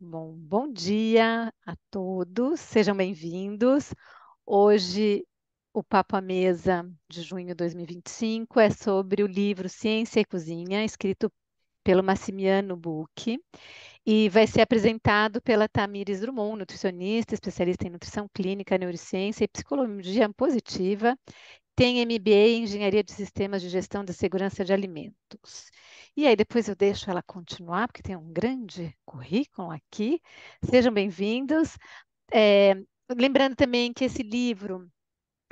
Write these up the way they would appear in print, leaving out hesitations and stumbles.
Bom dia a todos, sejam bem-vindos. Hoje, o Papo à Mesa de junho de 2025 é sobre o livro Ciência e Cozinha, escrito pelo Massimiano Bucchi, e vai ser apresentado pela Tamires Drummond, nutricionista, especialista em nutrição clínica, neurociência e psicologia positiva, tem MBA em Engenharia de Sistemas de Gestão de Segurança de Alimentos. E aí depois eu deixo ela continuar, porque tem um grande currículo aqui. Sejam bem-vindos. É, lembrando também que esse livro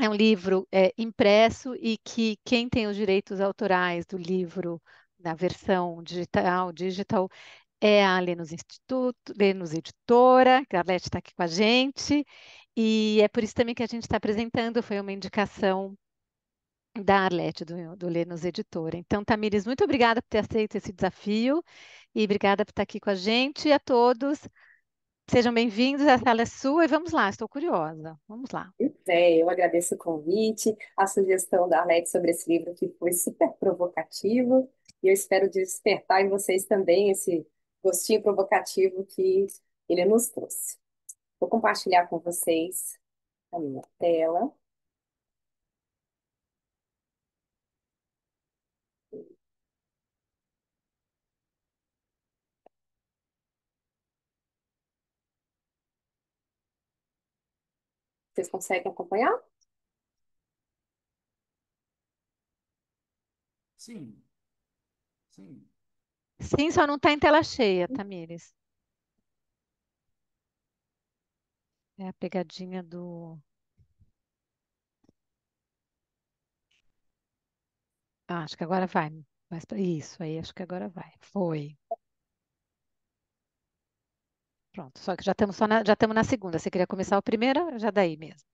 é um livro impresso e que quem tem os direitos autorais do livro na versão digital é a Lenus Instituto, Lenus Editora, que a Arlete está aqui com a gente, e é por isso também que a gente está apresentando, foi uma indicação da Arlete, do Lênus Editora. Então, Tamires, muito obrigada por ter aceito esse desafio e obrigada por estar aqui com a gente. E a todos, sejam bem-vindos, a sala é sua e vamos lá, estou curiosa. Vamos lá. Pois é, eu agradeço o convite, a sugestão da Alex sobre esse livro que foi super provocativo, e eu espero despertar em vocês também esse gostinho provocativo que ele nos trouxe. Vou compartilhar com vocês a minha tela. Vocês conseguem acompanhar? Sim, sim. Sim, só não está em tela cheia, Tamires. É a pegadinha do. Ah, acho que agora vai. Isso aí, acho que agora vai. Foi. Pronto, só que já estamos na segunda. Você queria começar a primeira? Já daí mesmo.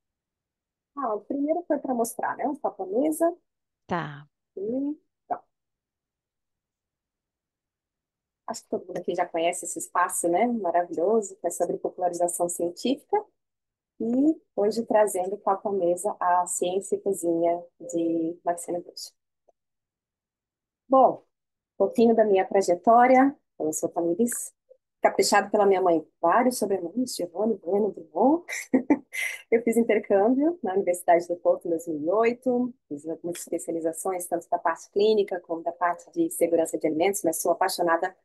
Ah, o primeiro foi para mostrar, né? Um papo à mesa. Tá. E, então, acho que todo mundo aqui já conhece esse espaço, né? Maravilhoso, que é sobre popularização científica. E hoje trazendo papo à mesa a ciência e cozinha de Maxine Bush. Bom, um pouquinho da minha trajetória. Eu sou Tamires, caprichado pela minha mãe, vários sobrenomes, Giovanni, Bueno, Drummond. Eu fiz intercâmbio na Universidade do Porto em 2008, fiz algumas especializações, tanto da parte clínica como da parte de segurança de alimentos, mas sou apaixonada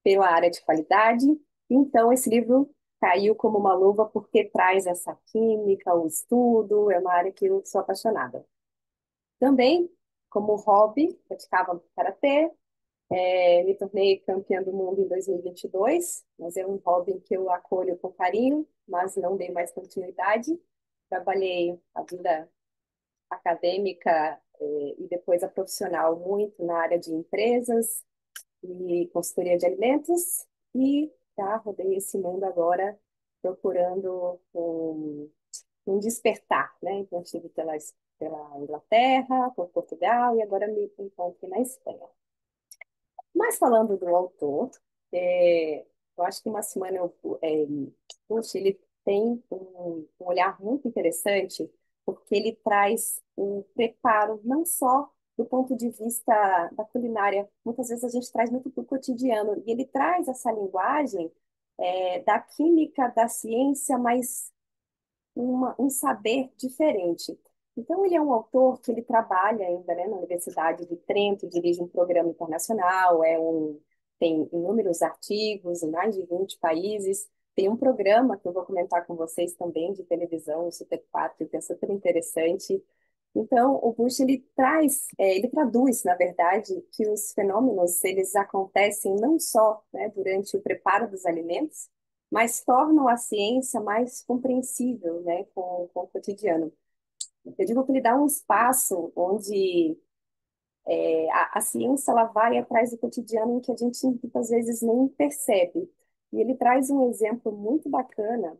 pela área de qualidade. Então, esse livro caiu como uma luva porque traz essa química, o estudo, é uma área que eu sou apaixonada. Também, como hobby, praticava karatê, me tornei campeã do mundo em 2022, mas é um hobby que eu acolho com carinho, mas não dei mais continuidade. Trabalhei a vida acadêmica, e depois a profissional muito na área de empresas e consultoria de alimentos e já rodei esse mundo agora procurando um despertar, né? Então, eu estive pela Inglaterra, por Portugal e agora me encontro na Espanha. Mas falando do autor, eu acho que uma semana puxa, ele tem um olhar muito interessante, porque ele traz um preparo não só do ponto de vista da culinária, muitas vezes a gente traz muito para o cotidiano, e ele traz essa linguagem da química, da ciência, mas um saber diferente. Então, ele é um autor que ele trabalha ainda, né, na Universidade de Trento, dirige um programa internacional, tem inúmeros artigos em mais de 20 países, tem um programa que eu vou comentar com vocês também de televisão, o Super 4, que é super interessante. Então, o Bush, ele traduz, na verdade, que os fenômenos, eles acontecem não só, né, durante o preparo dos alimentos, mas tornam a ciência mais compreensível, né, com o cotidiano. Eu digo que ele dá um espaço onde a ciência ela vai atrás do cotidiano em que a gente muitas vezes nem percebe. E ele traz um exemplo muito bacana,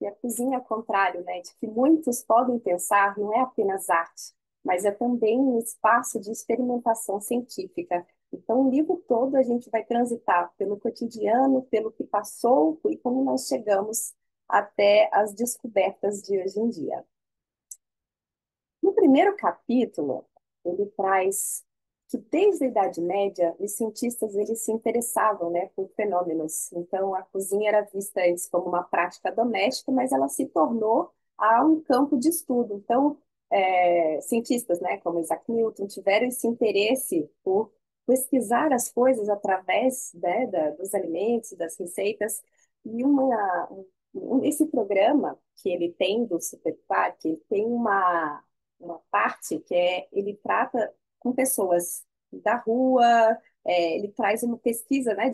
e a cozinha, ao contrário, né, de que muitos podem pensar, não é apenas arte, mas é também um espaço de experimentação científica. Então, o livro todo a gente vai transitar pelo cotidiano, pelo que passou e como nós chegamos até as descobertas de hoje em dia. No primeiro capítulo, ele traz. que desde a Idade Média os cientistas eles se interessavam, né, por fenômenos. Então a cozinha era vista antes como uma prática doméstica, mas ela se tornou a um campo de estudo. Então cientistas, né, como Isaac Newton, tiveram esse interesse por pesquisar as coisas através, né, dos alimentos, das receitas. E esse programa que ele tem do Super Quark, ele tem uma parte que ele trata com pessoas da rua, ele traz uma pesquisa, né,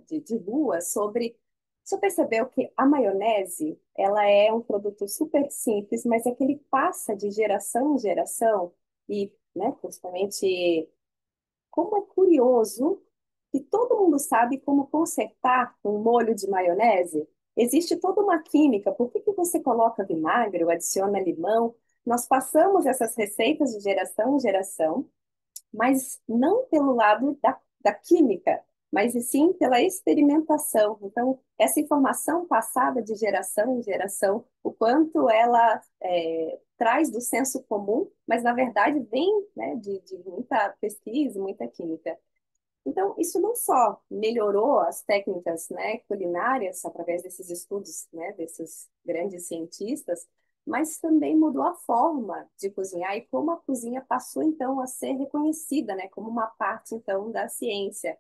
de rua sobre. Você percebeu que a maionese, ela é um produto super simples, mas é que ele passa de geração em geração e, né, principalmente, como é curioso que todo mundo sabe como consertar um molho de maionese. Existe toda uma química. Por que que você coloca vinagre ou adiciona limão? Nós passamos essas receitas de geração em geração, mas não pelo lado da química, mas e sim pela experimentação. Então, essa informação passada de geração em geração, o quanto ela traz do senso comum, mas na verdade vem, né, de muita pesquisa, muita química. Então, isso não só melhorou as técnicas, né, culinárias através desses estudos, né, desses grandes cientistas, mas também mudou a forma de cozinhar e como a cozinha passou então a ser reconhecida, né, como uma parte então da ciência.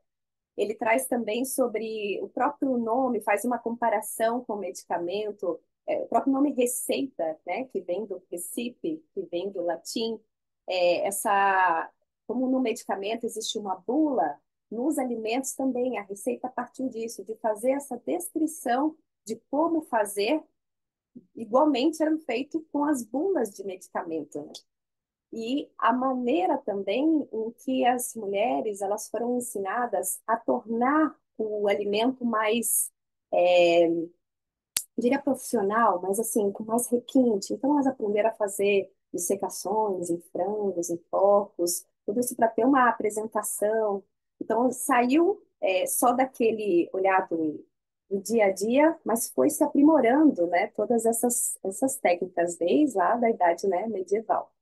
Ele traz também sobre o próprio nome, faz uma comparação com o medicamento, o próprio nome receita, né, que vem do recipe, que vem do latim, como no medicamento existe uma bula, nos alimentos também a receita partiu disso, de fazer essa descrição de como fazer, igualmente eram feito com as bulas de medicamento, né? E a maneira também em que as mulheres elas foram ensinadas a tornar o alimento mais, diria profissional, mas assim, com mais requinte. Então, elas aprenderam a fazer dissecações em frangos, em porcos, tudo isso para ter uma apresentação. Então, saiu só daquele olhar do dia a dia, mas foi se aprimorando, né, todas essas técnicas desde lá da idade, né, medieval.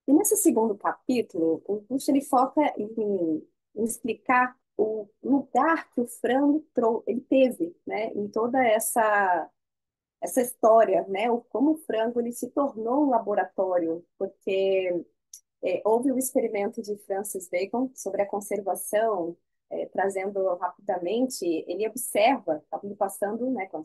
E nesse segundo capítulo, o Bush ele foca em explicar o lugar que o frango ele teve, né, em toda essa história, né, o como o frango ele se tornou um laboratório, porque houve o experimento de Francis Bacon sobre a conservação, trazendo rapidamente, ele observa, estava passando, né, com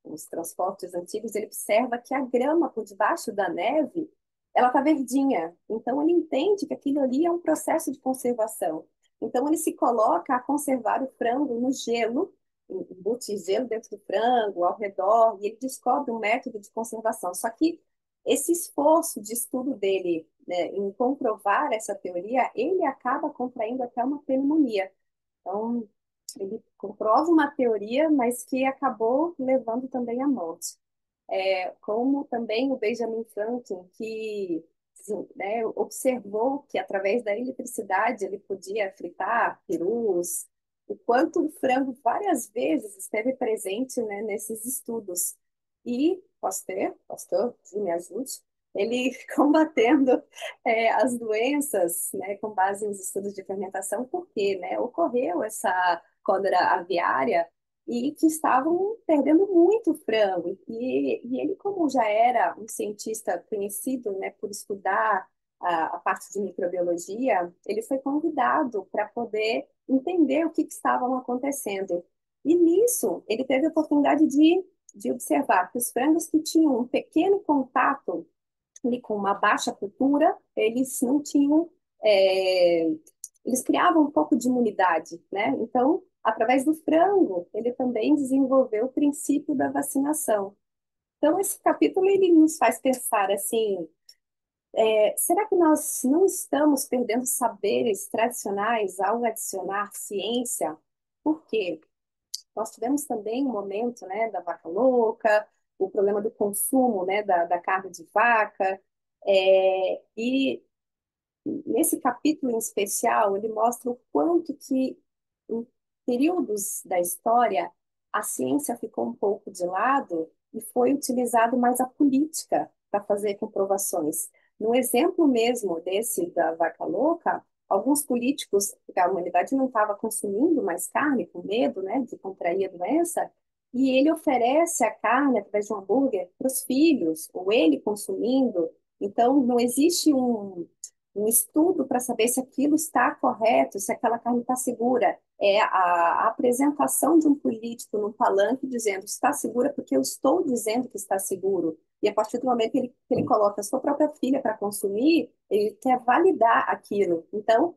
os transportes antigos, ele observa que a grama por debaixo da neve, ela está verdinha. Então, ele entende que aquilo ali é um processo de conservação. Então, ele se coloca a conservar o frango no gelo, embute gelo dentro do frango, ao redor, e ele descobre um método de conservação. Só que esse esforço de estudo dele, né, em comprovar essa teoria, ele acaba contraindo até uma pneumonia. Então, ele comprova uma teoria, mas que acabou levando também à morte. Como também o Benjamin Franklin, que sim, né, observou que através da eletricidade ele podia fritar perus, o quanto o frango várias vezes esteve presente, né, nesses estudos. E Pasteur, me ajude, ele combatendo as doenças, né, com base nos estudos de fermentação, porque, né, ocorreu essa cólera aviária e que estavam perdendo muito frango. E ele, como já era um cientista conhecido, né, por estudar a parte de microbiologia, ele foi convidado para poder entender o que estava acontecendo. E nisso, ele teve a oportunidade de observar que os frangos que tinham um pequeno contato ali com uma baixa cultura, eles não tinham, é, eles criavam um pouco de imunidade, né? Então, através do frango, ele também desenvolveu o princípio da vacinação. Então, esse capítulo ele nos faz pensar assim, será que nós não estamos perdendo saberes tradicionais ao adicionar ciência? Por quê? Nós tivemos também um momento, né, da vaca louca, o problema do consumo, né, da carne de vaca, e nesse capítulo em especial, ele mostra o quanto que, em períodos da história, a ciência ficou um pouco de lado e foi utilizado mais a política para fazer comprovações. No exemplo mesmo desse da vaca louca, alguns políticos, porque a humanidade não estava consumindo mais carne, com medo, né, de contrair a doença, e ele oferece a carne através de um hambúrguer para os filhos, ou ele consumindo. Então, não existe um estudo para saber se aquilo está correto, se aquela carne está segura. É a apresentação de um político num palanque dizendo está segura porque eu estou dizendo que está seguro. E a partir do momento que ele coloca a sua própria filha para consumir, ele quer validar aquilo. Então,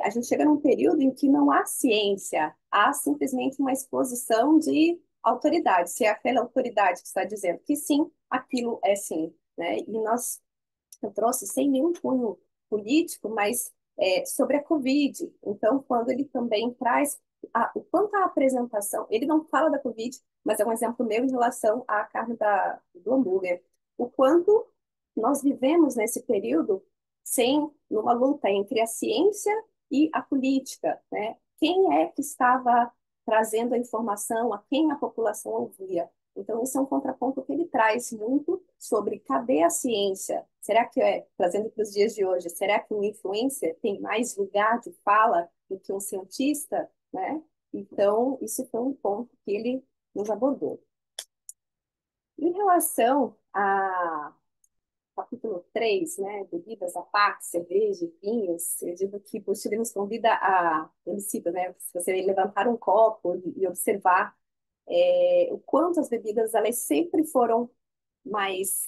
a gente chega num período em que não há ciência, há simplesmente uma exposição de autoridade. Se é aquela autoridade que está dizendo que sim, aquilo é sim, né? E eu trouxe sem nenhum cunho político, mas sobre a Covid. Então, quando ele também traz o quanto a apresentação, ele não fala da Covid, mas é um exemplo meu em relação à carne do hambúrguer. O quanto nós vivemos nesse período sem numa luta entre a ciência e a política, né? Quem é que estava trazendo a informação, a quem a população ouvia? Então, esse é um contraponto que ele traz muito sobre cadê a ciência? Será que, trazendo para os dias de hoje, será que um influencer tem mais lugar de fala do que um cientista, né? Então, isso foi um ponto que ele nos abordou. Em relação a capítulo 3, né, bebidas à parte, cerveja e vinhos, eu digo que Buxeri nos convida ele cita, né, se você levantar um copo e observar o quanto as bebidas elas sempre foram mais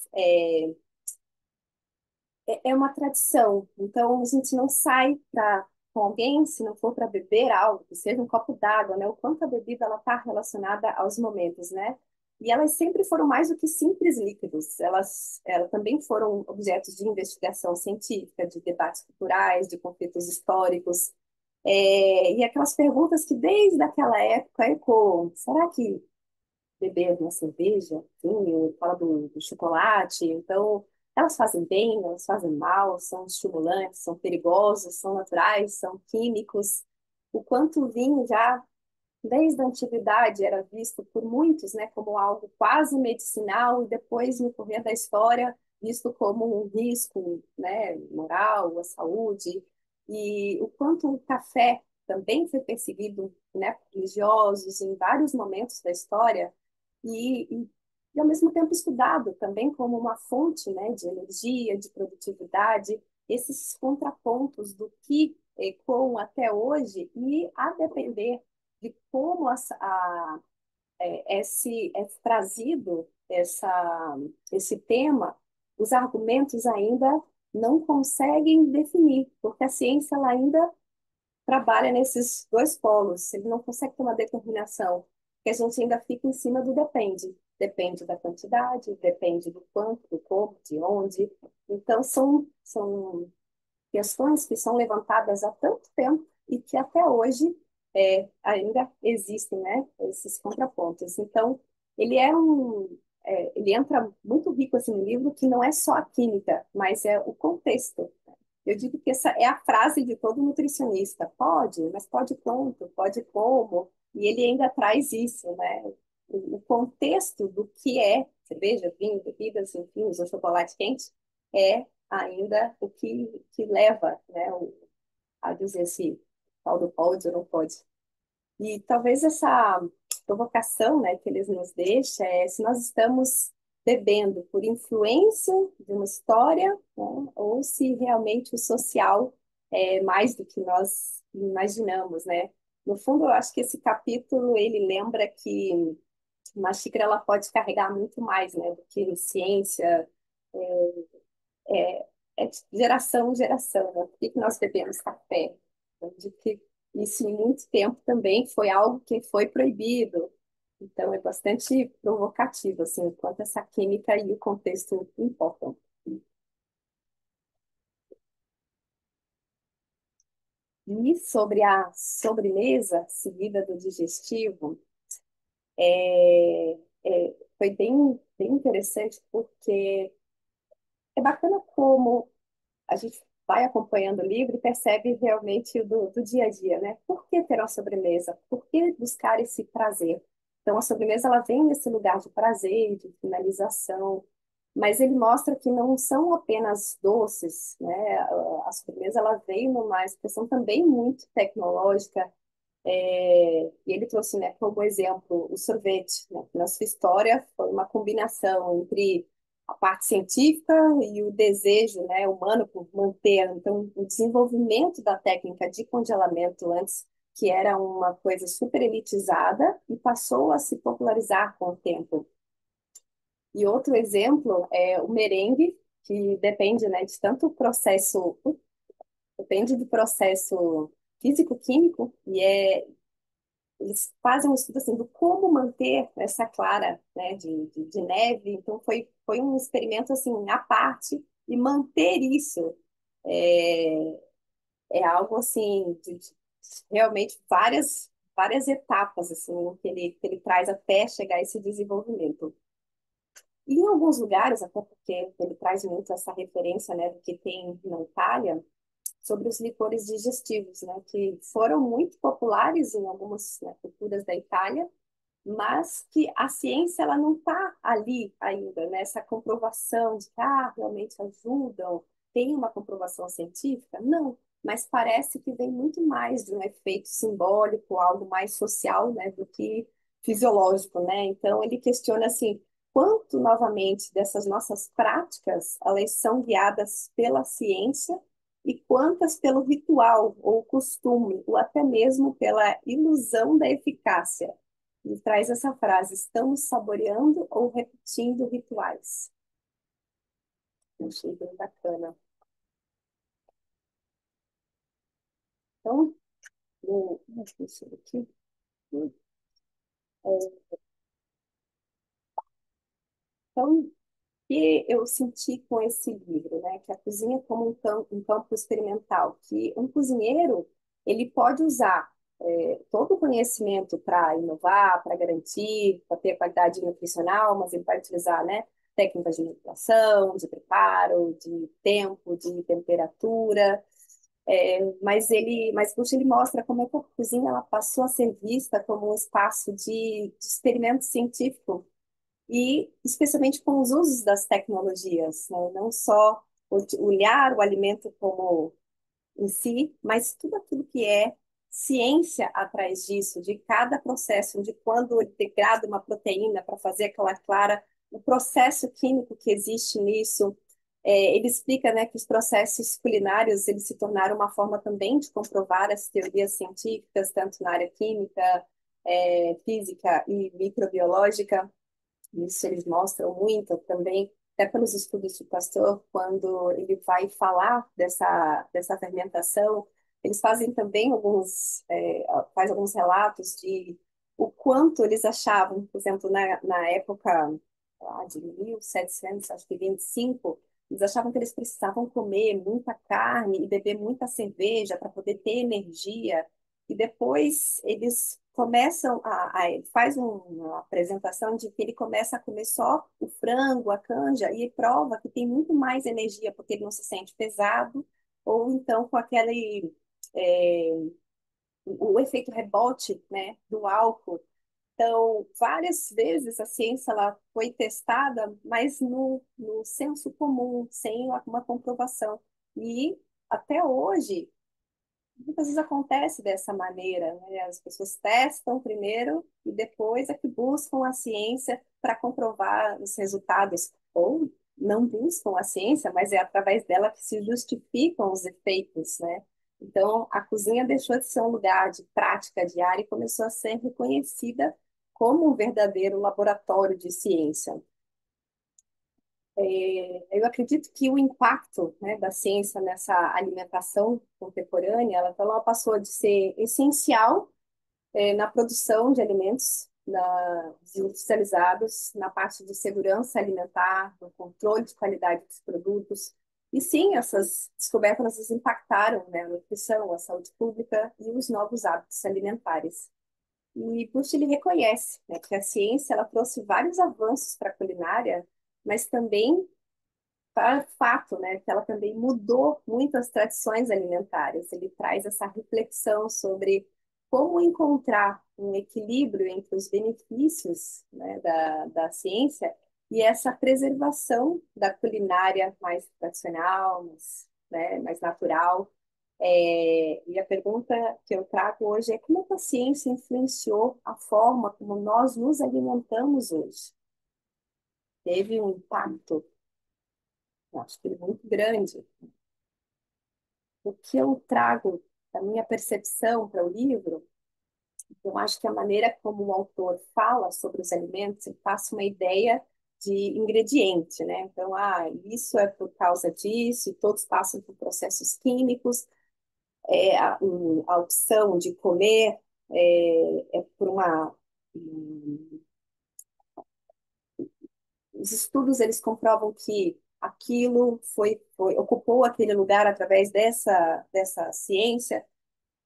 é uma tradição. Então a gente não sai com alguém se não for para beber algo, que seja um copo d'água, né? O quanto a bebida ela está relacionada aos momentos, né? E elas sempre foram mais do que simples líquidos. Elas também foram objetos de investigação científica, de debates culturais, de conflitos históricos. E aquelas perguntas que desde aquela época ecoam. Será que beber uma cerveja, vinho, fala do chocolate. Então, elas fazem bem, elas fazem mal, são estimulantes, são perigosas, são naturais, são químicos. O quanto o vinho já, desde a antiguidade, era visto por muitos, né, como algo quase medicinal e depois, no correr da história, visto como um risco, né, moral, à saúde. E o quanto o café também foi perseguido, né, por religiosos em vários momentos da história e ao mesmo tempo estudado também como uma fonte, né, de energia, de produtividade, esses contrapontos do que ecoam até hoje e a depender de como é trazido esse tema, os argumentos ainda não conseguem definir, porque a ciência ela ainda trabalha nesses dois polos, ele não consegue ter uma determinação, porque a gente ainda fica em cima do depende. Depende da quantidade, depende do quanto, do como, de onde. Então, são questões que são levantadas há tanto tempo e que até hoje ainda existem, né, esses contrapontos. Então, ele entra muito rico assim, no livro, que não é só a química, mas é o contexto. Eu digo que essa é a frase de todo nutricionista. Pode, mas pode quanto? Pode como? E ele ainda traz isso, né? O contexto do que é cerveja, vinho, bebidas, enfim, o chocolate quente, é ainda o que leva, né, a dizer se tal do pode ou não pode. E talvez essa provocação, né, que eles nos deixam é se nós estamos bebendo por influência de uma história, né, ou se realmente o social é mais do que nós imaginamos, né? No fundo, eu acho que esse capítulo ele lembra que uma xícara ela pode carregar muito mais, né, do que ciência, é, é de geração em geração, né? Por que que nós bebemos café? De que isso em muito tempo também foi algo que foi proibido. Então é bastante provocativo, assim, o quanto essa química e o contexto importam. E sobre a sobremesa seguida do digestivo, foi bem interessante porque é bacana como a gente vai acompanhando o livro e percebe realmente do dia a dia, né? Por que ter uma sobremesa? Por que buscar esse prazer? Então, a sobremesa ela vem nesse lugar de prazer, de finalização. mas ele mostra que não são apenas doces, né? A sobremesa ela veio numa expressão também muito tecnológica, e ele trouxe, né, como exemplo o sorvete, né? Na sua história foi uma combinação entre a parte científica e o desejo, né, humano por manter. Então, o desenvolvimento da técnica de congelamento antes, que era uma coisa super elitizada, e passou a se popularizar com o tempo. E outro exemplo é o merengue, que depende, né, de tanto processo, depende do processo físico-químico, eles fazem um estudo assim do como manter essa clara, né, de neve. Então foi um experimento assim à parte, e manter isso é, é algo assim de realmente várias etapas assim que ele traz até chegar a esse desenvolvimento. E em alguns lugares, até porque ele traz muito essa referência, né, do que tem na Itália, sobre os licores digestivos, né, que foram muito populares em algumas, né, culturas da Itália, mas que a ciência ela não está ali ainda, nessa comprovação de que realmente ajudam, tem uma comprovação científica? Não, mas parece que vem muito mais de um efeito simbólico, algo mais social, né, do que fisiológico, né? Então ele questiona assim, quanto novamente dessas nossas práticas, elas são guiadas pela ciência e quantas pelo ritual ou costume, ou até mesmo pela ilusão da eficácia. E traz essa frase: estamos saboreando ou repetindo rituais. Eu achei bem bacana. Então, deixa eu ver aqui. Então, que eu senti com esse livro, né? Que a cozinha é como um campo experimental, que um cozinheiro ele pode usar todo o conhecimento para inovar, para garantir, para ter qualidade nutricional, mas ele vai utilizar, né, técnicas de manipulação, de preparo, de tempo, de temperatura. Mas Bush ele mostra como é que a cozinha ela passou a ser vista como um espaço de experimento científico e especialmente com os usos das tecnologias, né? Não só olhar o alimento como em si, mas tudo aquilo que é ciência atrás disso, de cada processo, de quando ele degrada uma proteína para fazer aquela clara, o processo químico que existe nisso. Ele explica, né, que os processos culinários eles se tornaram uma forma também de comprovar as teorias científicas, tanto na área química, física e microbiológica. Isso eles mostram muito também, até pelos estudos de Pasteur, quando ele vai falar dessa fermentação, eles fazem também faz alguns relatos de o quanto eles achavam, por exemplo, na época de 1700, acho que 25, eles achavam que eles precisavam comer muita carne e beber muita cerveja para poder ter energia, e depois eles começam ele faz uma apresentação de que ele começa a comer só o frango, a canja, e prova que tem muito mais energia, porque ele não se sente pesado, ou então com é, o efeito rebote, né, do álcool. Então, várias vezes a ciência ela foi testada, mas no senso comum, sem uma comprovação. E até hoje, muitas vezes acontece dessa maneira, né? As pessoas testam primeiro e depois é que buscam a ciência para comprovar os resultados, ou não buscam a ciência, mas é através dela que se justificam os efeitos, né? Então, a cozinha deixou de ser um lugar de prática diária e começou a ser reconhecida como um verdadeiro laboratório de ciência. Eu acredito que o impacto, né, da ciência nessa alimentação contemporânea, então, ela passou de ser essencial, na produção de alimentos industrializados, na parte de segurança alimentar, no controle de qualidade dos produtos. E sim, essas descobertas elas impactaram, né, a nutrição, a saúde pública e os novos hábitos alimentares. E Bush ele reconhece, né, que a ciência ela trouxe vários avanços para a culinária, mas também fato, né, que ela também mudou muitas tradições alimentares. Ele traz essa reflexão sobre como encontrar um equilíbrio entre os benefícios, né, da ciência e essa preservação da culinária mais tradicional, mais natural. E a pergunta que eu trago hoje é como é que a ciência influenciou a forma como nós nos alimentamos hoje? Teve um impacto, eu acho que muito grande. O que eu trago da minha percepção para o livro, eu acho que a maneira como o autor fala sobre os alimentos, ele passa uma ideia de ingrediente, né? Então, isso é por causa disso, e todos passam por processos químicos, a opção de comer é por uma. Os estudos eles comprovam que aquilo ocupou aquele lugar através dessa ciência,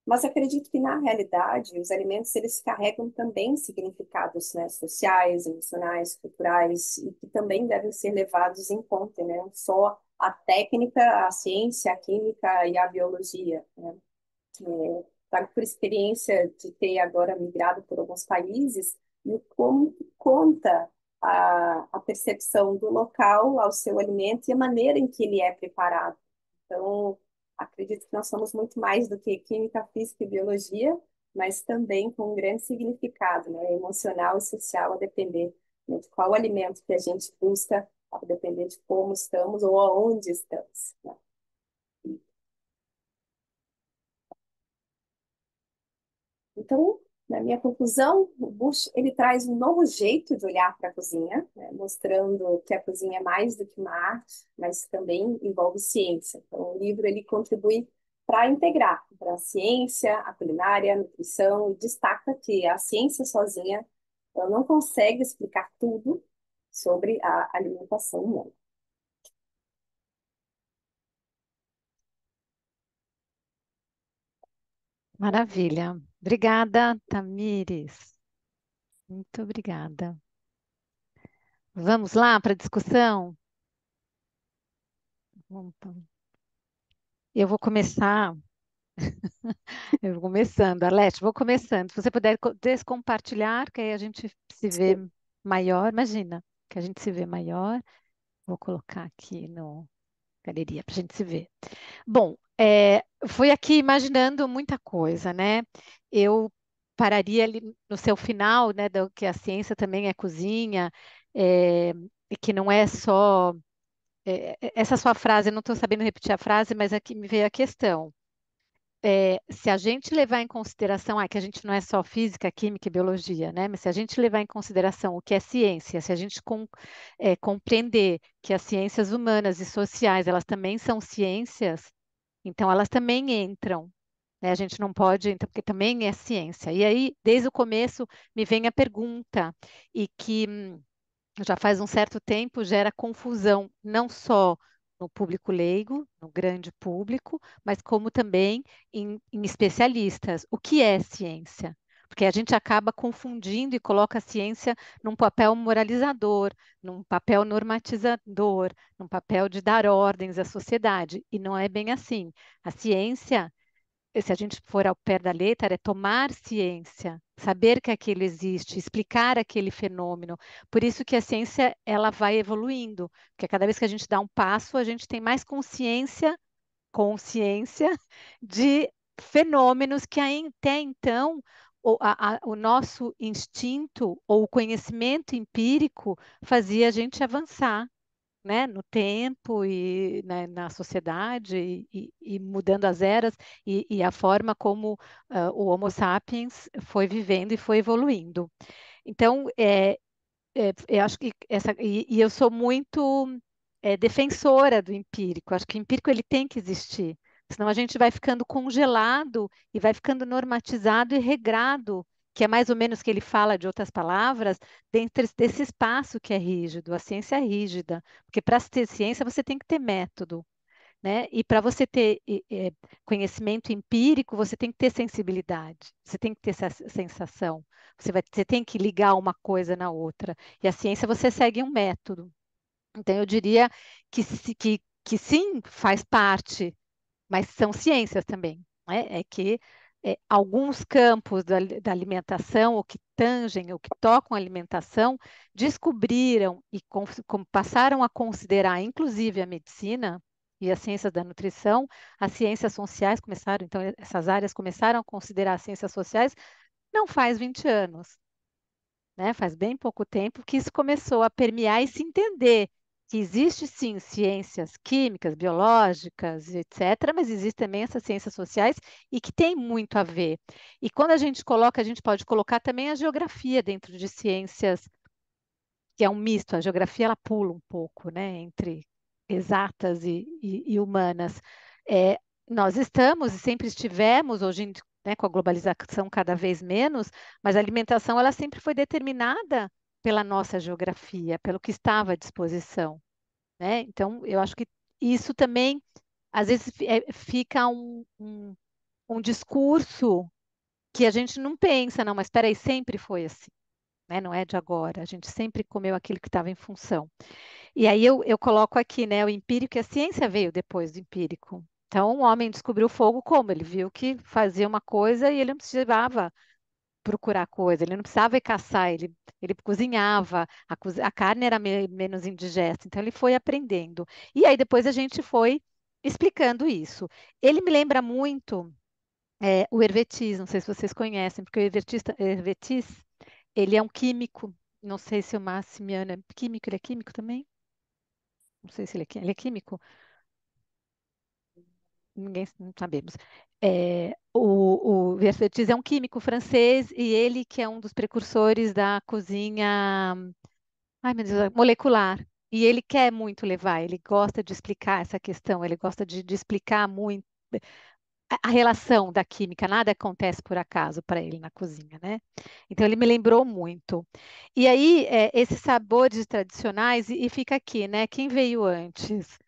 mas acredito que na realidade os alimentos eles carregam também significados, né, sociais, emocionais, culturais e que também devem ser levados em conta, né? Não só a técnica, a ciência, a química e a biologia, né? Trago por experiência de ter agora migrado por alguns países, e como que conta a percepção do local ao seu alimento e a maneira em que ele é preparado. Então, acredito que nós somos muito mais do que química, física e biologia, mas também com um grande significado, né, emocional e social, a depender, né, de qual alimento que a gente busca, a depender de como estamos ou aonde estamos, né? Então, na minha conclusão, o Bush ele traz um novo jeito de olhar para a cozinha, né, mostrando que a cozinha é mais do que uma arte, mas também envolve ciência. Então, o livro ele contribui para integrar para a ciência, a culinária, a nutrição, e destaca que a ciência sozinha ela não consegue explicar tudo sobre a alimentação humana. Maravilha. Obrigada, Tamires. Muito obrigada. Vamos lá para a discussão? Eu vou começar, eu vou começando, Alete, vou começando. Se você puder descompartilhar, que aí a gente se vê maior, imagina, que a gente se vê maior. Vou colocar aqui no galeria para a gente se ver. Bom, fui aqui imaginando muita coisa, né? Eu pararia ali no seu final, né, do que a ciência também é cozinha, é, e que não é só. Essa sua frase, eu não estou sabendo repetir a frase, mas aqui me veio a questão. Se a gente levar em consideração, que a gente não é só física, química e biologia, né? Mas se a gente levar em consideração o que é ciência, se a gente compreender que as ciências humanas e sociais, elas também são ciências, então elas também entram, né? A gente não pode, então, porque também é ciência. E aí, desde o começo, me vem a pergunta, e que já faz um certo tempo gera confusão, não só no público leigo, no grande público, mas como também em especialistas. O que é ciência? Porque a gente acaba confundindo e coloca a ciência num papel moralizador, num papel normatizador, num papel de dar ordens à sociedade. E não é bem assim. A ciência, se a gente for ao pé da letra, é tomar ciência, saber que aquilo existe, explicar aquele fenômeno. Por isso que a ciência ela vai evoluindo, porque cada vez que a gente dá um passo, a gente tem mais consciência de fenômenos que até então o nosso instinto ou o conhecimento empírico fazia a gente avançar, né, no tempo e na sociedade e mudando as eras e a forma como o Homo sapiens foi vivendo e foi evoluindo. Então, eu acho que e eu sou muito defensora do empírico. Acho que o empírico ele tem que existir, senão a gente vai ficando congelado e vai ficando normatizado e regrado, que é mais ou menos que ele fala de outras palavras, dentro desse espaço que é rígido. A ciência é rígida, porque para ter ciência você tem que ter método, né? E para você ter conhecimento empírico, você tem que ter sensibilidade, você tem que ter essa sensação, você tem que ligar uma coisa na outra. E a ciência você segue um método. Então eu diria que sim, faz parte, mas são ciências também, né? É que alguns campos da alimentação, ou que tangem, ou que tocam a alimentação, descobriram e passaram a considerar, inclusive a medicina e as ciências da nutrição, as ciências sociais começaram, então essas áreas começaram a considerar as ciências sociais não faz 20 anos, né? Faz bem pouco tempo que isso começou a permear e se entender que existe sim ciências químicas, biológicas, etc., mas existe também essas ciências sociais e que tem muito a ver. E quando a gente coloca, a gente pode colocar também a geografia dentro de ciências, que é um misto. A geografia ela pula um pouco, né, entre exatas e humanas. É, nós estamos e sempre estivemos, hoje, né, com a globalização cada vez menos, mas a alimentação ela sempre foi determinada pela nossa geografia, pelo que estava à disposição, né? Então, eu acho que isso também, às vezes, fica um discurso que a gente não pensa, não, mas espera aí, sempre foi assim, né? Não é de agora, a gente sempre comeu aquilo que estava em função. E aí eu coloco aqui, né, o empírico e a ciência veio depois do empírico. Então, o homem descobriu o fogo como? Ele viu que fazia uma coisa e ele não precisava procurar coisa, ele não precisava ir caçar, ele cozinhava, a carne era menos indigesta, então ele foi aprendendo. E aí depois a gente foi explicando isso. Ele me lembra muito o Hervetis, não sei se vocês conhecem, porque o Hervetis, ele é um químico, não sei se o Massimiano é químico, ele é químico também? Não sei se ele é químico, ninguém não sabemos. O Hervetis é um químico francês e ele que é um dos precursores da cozinha, ai meu Deus, molecular. E ele quer muito levar, ele gosta de explicar essa questão, ele gosta de explicar muito a relação da química, nada acontece por acaso para ele na cozinha, né? Então ele me lembrou muito. E aí, esses sabores tradicionais, e fica aqui, né? Quem veio antes?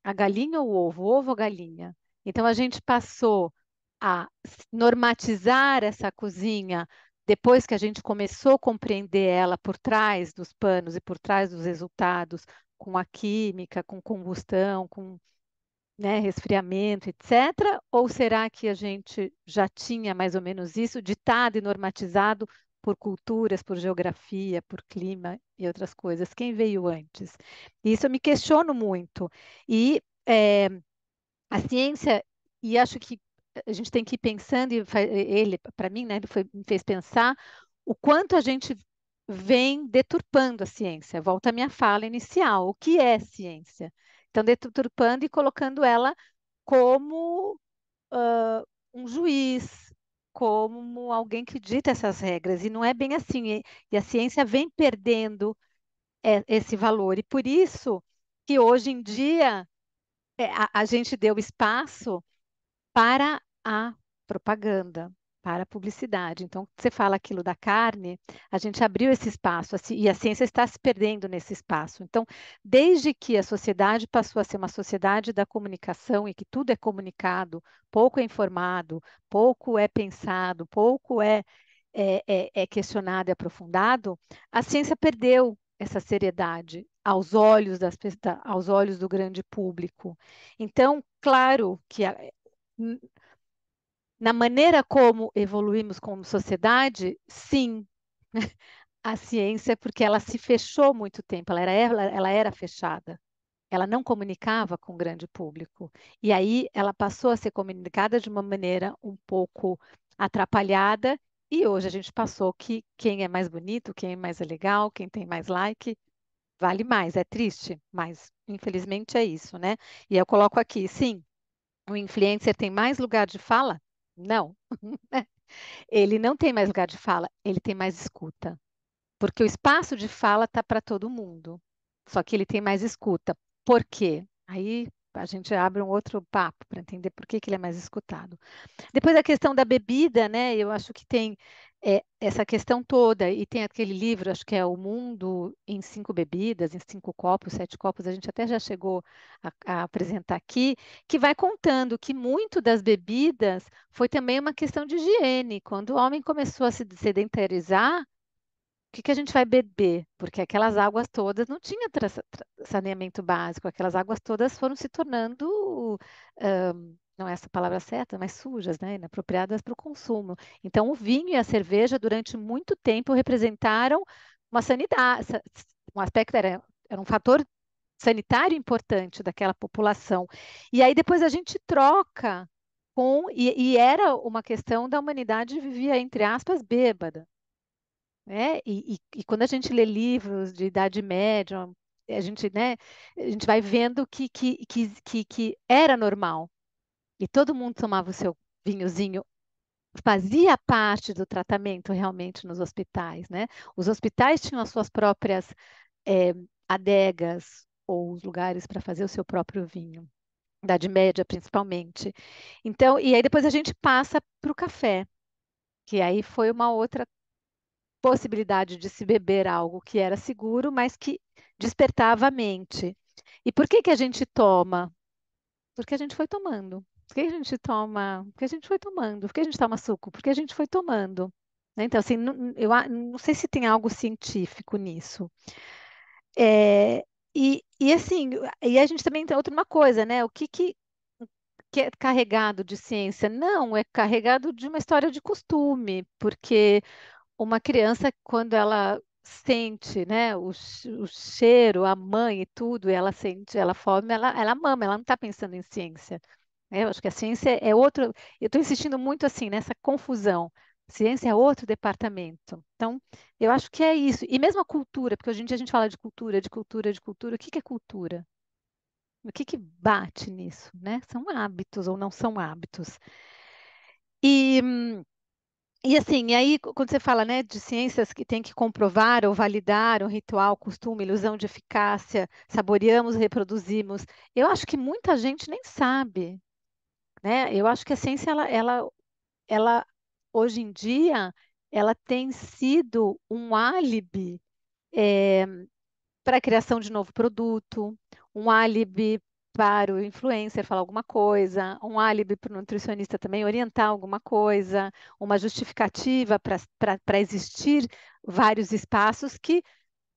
A galinha ou o ovo ou galinha? Então a gente passou a normatizar essa cozinha depois que a gente começou a compreender ela por trás dos panos e por trás dos resultados, com a química, com combustão, com, né, resfriamento, etc. Ou será que a gente já tinha mais ou menos isso ditado e normatizado por culturas, por geografia, por clima e outras coisas? Quem veio antes? Isso eu me questiono muito. E a ciência, e acho que a gente tem que ir pensando, e ele, para mim, né, me fez pensar o quanto a gente vem deturpando a ciência. Volta à minha fala inicial. O que é ciência? Então, deturpando e colocando ela como um juiz, como alguém que dita essas regras. E não é bem assim. E a ciência vem perdendo esse valor. E por isso que hoje em dia a gente deu espaço para a propaganda, para a publicidade. Então, você fala aquilo da carne, a gente abriu esse espaço e a ciência está se perdendo nesse espaço. Então, desde que a sociedade passou a ser uma sociedade da comunicação e que tudo é comunicado, pouco é informado, pouco é pensado, pouco é questionado e aprofundado, a ciência perdeu essa seriedade aos olhos aos olhos do grande público. Então, claro que na maneira como evoluímos como sociedade, sim, a ciência, porque ela se fechou muito tempo, ela era fechada, ela não comunicava com o grande público. E aí ela passou a ser comunicada de uma maneira um pouco atrapalhada, e hoje a gente passou que quem é mais bonito, quem é mais legal, quem tem mais like, vale mais. É triste, mas infelizmente é isso, né? E eu coloco aqui, sim, o influencer tem mais lugar de fala? Não. Ele não tem mais lugar de fala, ele tem mais escuta. Porque o espaço de fala está para todo mundo. Só que ele tem mais escuta. Por quê? Aí a gente abre um outro papo para entender por que que ele é mais escutado. Depois a questão da bebida, né? Eu acho que tem essa questão toda, e tem aquele livro, acho que é O Mundo em Cinco Bebidas, em Cinco Copos, Sete Copos, a gente até já chegou a apresentar aqui, que vai contando que muito das bebidas foi também uma questão de higiene. Quando o homem começou a se sedentarizar, o que que a gente vai beber? Porque aquelas águas todas não tinha saneamento básico, aquelas águas todas foram se tornando não é essa a palavra certa, mas sujas, né? Inapropriadas para o consumo. Então, o vinho e a cerveja, durante muito tempo, representaram uma sanidade, um aspecto era um fator sanitário importante daquela população. E aí depois a gente troca e era uma questão da humanidade vivia, entre aspas, bêbada, né? E quando a gente lê livros de Idade Média, a gente, né, a gente vai vendo que era normal. E todo mundo tomava o seu vinhozinho, fazia parte do tratamento realmente nos hospitais, né? Os hospitais tinham as suas próprias eh, adegas ou os lugares para fazer o seu próprio vinho, Idade Média principalmente. Então, e aí depois a gente passa para o café, que aí foi uma outra possibilidade de se beber algo que era seguro, mas que despertava a mente. E por que que a gente toma? Porque a gente foi tomando. Por que a gente toma? Porque a gente foi tomando. Por que a gente toma suco? Porque a gente foi tomando. Né? Então, assim, não sei se tem algo científico nisso. É, e assim, e a gente também tem outra uma coisa, né? Que é carregado de ciência? Não, é carregado de uma história de costume, porque uma criança, quando ela sente, né, o cheiro, a mãe e tudo, e ela sente, ela fome, ela mama, ela não está pensando em ciência. Eu acho que a ciência é outro. Eu estou insistindo muito assim nessa confusão. Ciência é outro departamento. Então, eu acho que é isso. E mesmo a cultura, porque hoje em dia a gente fala de cultura, de cultura, de cultura. O que que é cultura? O que que bate nisso, né? São hábitos ou não são hábitos? E E assim, e aí quando você fala, né, de ciências que tem que comprovar ou validar um ritual, costume, ilusão de eficácia, saboreamos, reproduzimos, eu acho que muita gente nem sabe, né? Eu acho que a ciência, ela hoje em dia, ela tem sido um álibi para a criação de novo produto, um álibi para o influencer falar alguma coisa, um álibi para o nutricionista também orientar alguma coisa, uma justificativa para existir vários espaços que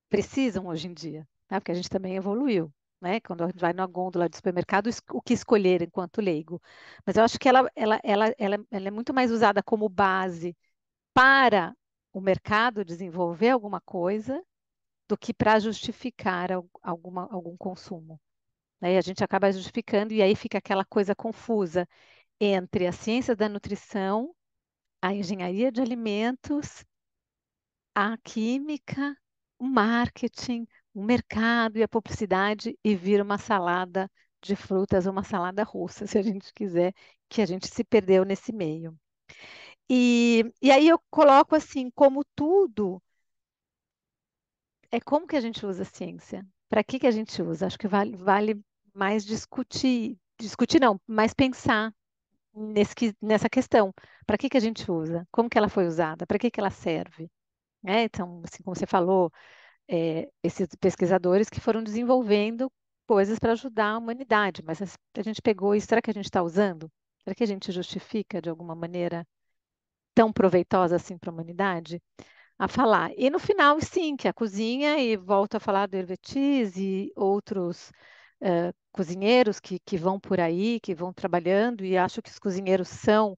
precisam hoje em dia, né? Porque a gente também evoluiu. Né? Quando a gente vai na gôndola do supermercado, o que escolher enquanto leigo. Mas eu acho que ela é muito mais usada como base para o mercado desenvolver alguma coisa do que para justificar algum consumo. Né? E a gente acaba justificando e aí fica aquela coisa confusa entre as ciências da nutrição, a engenharia de alimentos, a química, o marketing, o mercado e a publicidade e vira uma salada de frutas, uma salada russa, se a gente quiser, que a gente se perdeu nesse meio. E aí eu coloco assim, como tudo é como que a gente usa a ciência? Para que que a gente usa? Acho que vale mais discutir não, mais pensar nessa questão. Para que que a gente usa? Como que ela foi usada? Para que que ela serve? Né? Então, assim como você falou, esses pesquisadores que foram desenvolvendo coisas para ajudar a humanidade, mas a gente pegou isso, será que a gente está usando? Será que a gente justifica de alguma maneira tão proveitosa assim para a humanidade? A falar. E no final, sim, que a cozinha, e volto a falar do Hervé e outros cozinheiros que vão por aí, que vão trabalhando, e acho que os cozinheiros são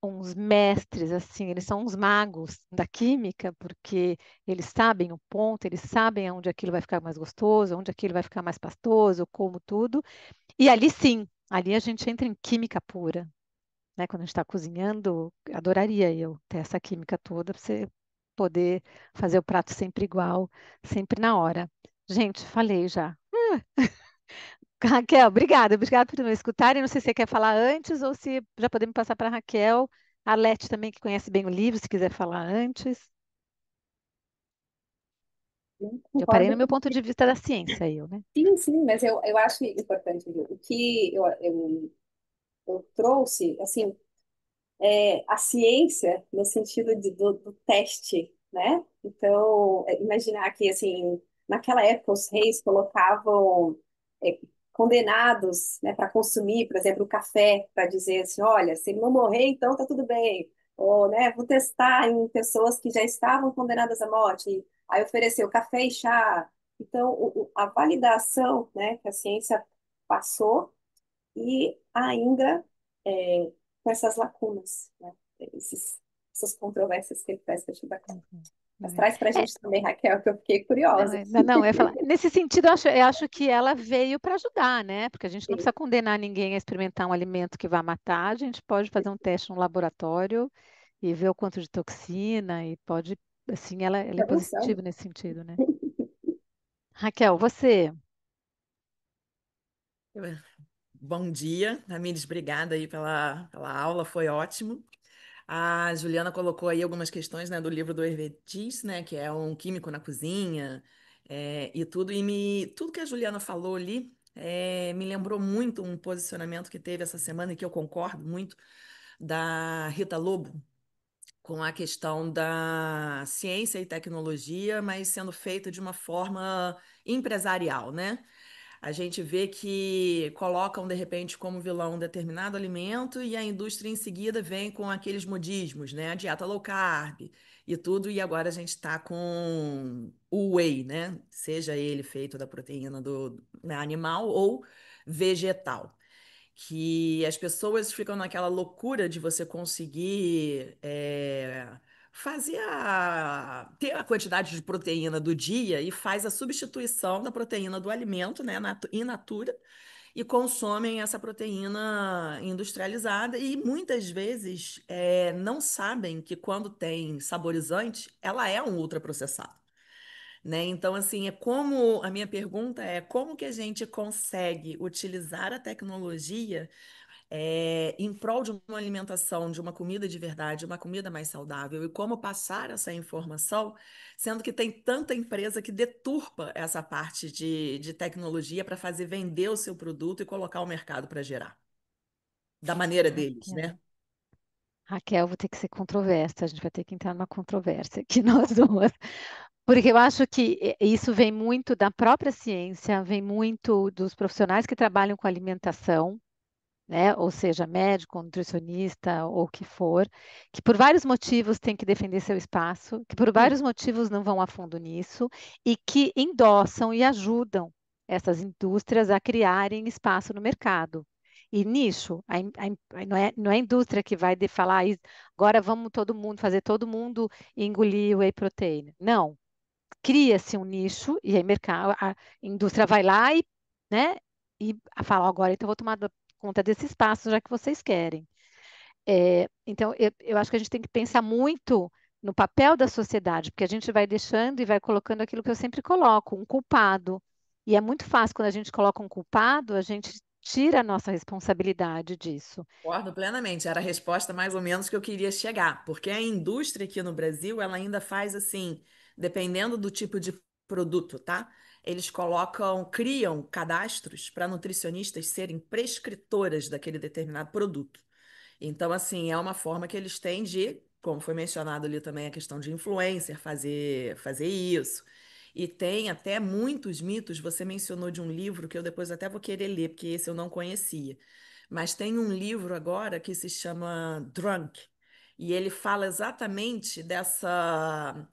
uns mestres, assim, eles são uns magos da química, porque eles sabem o ponto, eles sabem onde aquilo vai ficar mais gostoso, onde aquilo vai ficar mais pastoso, como tudo. E ali sim, ali a gente entra em química pura, né? Quando a gente está cozinhando, adoraria eu ter essa química toda para você poder fazer o prato sempre igual, sempre na hora. Gente, falei já. Raquel, obrigada por me escutarem. Não sei se você quer falar antes ou se já podemos passar para a Raquel. A Lete também, que conhece bem o livro, se quiser falar antes. Eu parei Concordo. no meu ponto de vista da ciência, eu, né? Sim, sim, mas eu acho importante, viu? O que eu trouxe, assim, a ciência no sentido do teste, né? Então, imaginar que, assim, naquela época os reis colocavam é, condenados, né, para consumir, por exemplo, o café, para dizer assim, olha, se ele não morrer, então tá tudo bem. Ou, né, vou testar em pessoas que já estavam condenadas à morte. Aí ofereceu café e chá. Então, a validação, né, que a ciência passou e ainda com essas lacunas, né? Essas controvérsias que ele traz para Chibacan. Uhum. Mas traz para a É, gente também, Raquel, que eu fiquei não, curiosa. não, eu ia falar. Nesse sentido, eu acho que ela veio para ajudar, né? Porque a gente não Sim, precisa condenar ninguém a experimentar um alimento que vai matar. A gente pode fazer um teste no laboratório e ver o quanto de toxina e pode, assim, ela é prevenção. positiva nesse sentido, né? Raquel, você. Bom dia, Ramires, obrigada aí pela aula, foi ótimo. A Juliana colocou aí algumas questões, né, do livro do Hervé Diz, né, que é um químico na cozinha, e tudo, tudo que a Juliana falou ali me lembrou muito um posicionamento que teve essa semana, e que eu concordo muito, da Rita Lobo, com a questão da ciência e tecnologia, mas sendo feita de uma forma empresarial, né? A gente vê que colocam, de repente, como vilão um determinado alimento e a indústria em seguida vem com aqueles modismos, né? A dieta low carb e tudo, e agora a gente está com o whey, né? Seja ele feito da proteína né, animal ou vegetal. Que as pessoas ficam naquela loucura de você conseguir ter a quantidade de proteína do dia e faz a substituição da proteína do alimento, né, in natura, e consomem essa proteína industrializada e muitas vezes não sabem que quando tem saborizante, ela é um ultraprocessado. Né? Então, assim, a minha pergunta é como que a gente consegue utilizar a tecnologia em prol de uma alimentação, de uma comida de verdade, uma comida mais saudável, e como passar essa informação, sendo que tem tanta empresa que deturpa essa parte de tecnologia para fazer vender o seu produto e colocar o mercado para gerar, da maneira deles, Raquel. né? Raquel, vou ter que ser controversa, a gente vai ter que entrar numa controvérsia aqui, nós duas. Porque eu acho que isso vem muito da própria ciência, vem muito dos profissionais que trabalham com alimentação, né? Ou seja, médico, nutricionista ou o que for, que por vários motivos tem que defender seu espaço, que por Sim, vários motivos não vão a fundo nisso e que endossam e ajudam essas indústrias a criarem espaço no mercado. E nicho, não é a indústria que vai falar: "Ah, agora vamos todo mundo fazer todo mundo engolir whey protein". Não, cria-se um nicho e aí a indústria vai lá e, né, e fala: agora então eu vou tomar conta desse espaço já que vocês querem. Então, eu acho que a gente tem que pensar muito no papel da sociedade, porque a gente vai deixando e vai colocando aquilo que eu sempre coloco, um culpado. E é muito fácil quando a gente coloca um culpado, a gente tira a nossa responsabilidade disso. concordo plenamente. Era a resposta mais ou menos que eu queria chegar, porque a indústria aqui no Brasil, ela ainda faz assim, dependendo do tipo de produto, tá? Eles criam cadastros para nutricionistas serem prescritoras daquele determinado produto. Então, assim, é uma forma que eles têm de, como foi mencionado ali também, a questão de influencer, fazer isso. E tem até muitos mitos. Você mencionou de um livro que eu depois até vou querer ler, porque esse eu não conhecia. Mas tem um livro agora que se chama Drunk, e ele fala exatamente dessa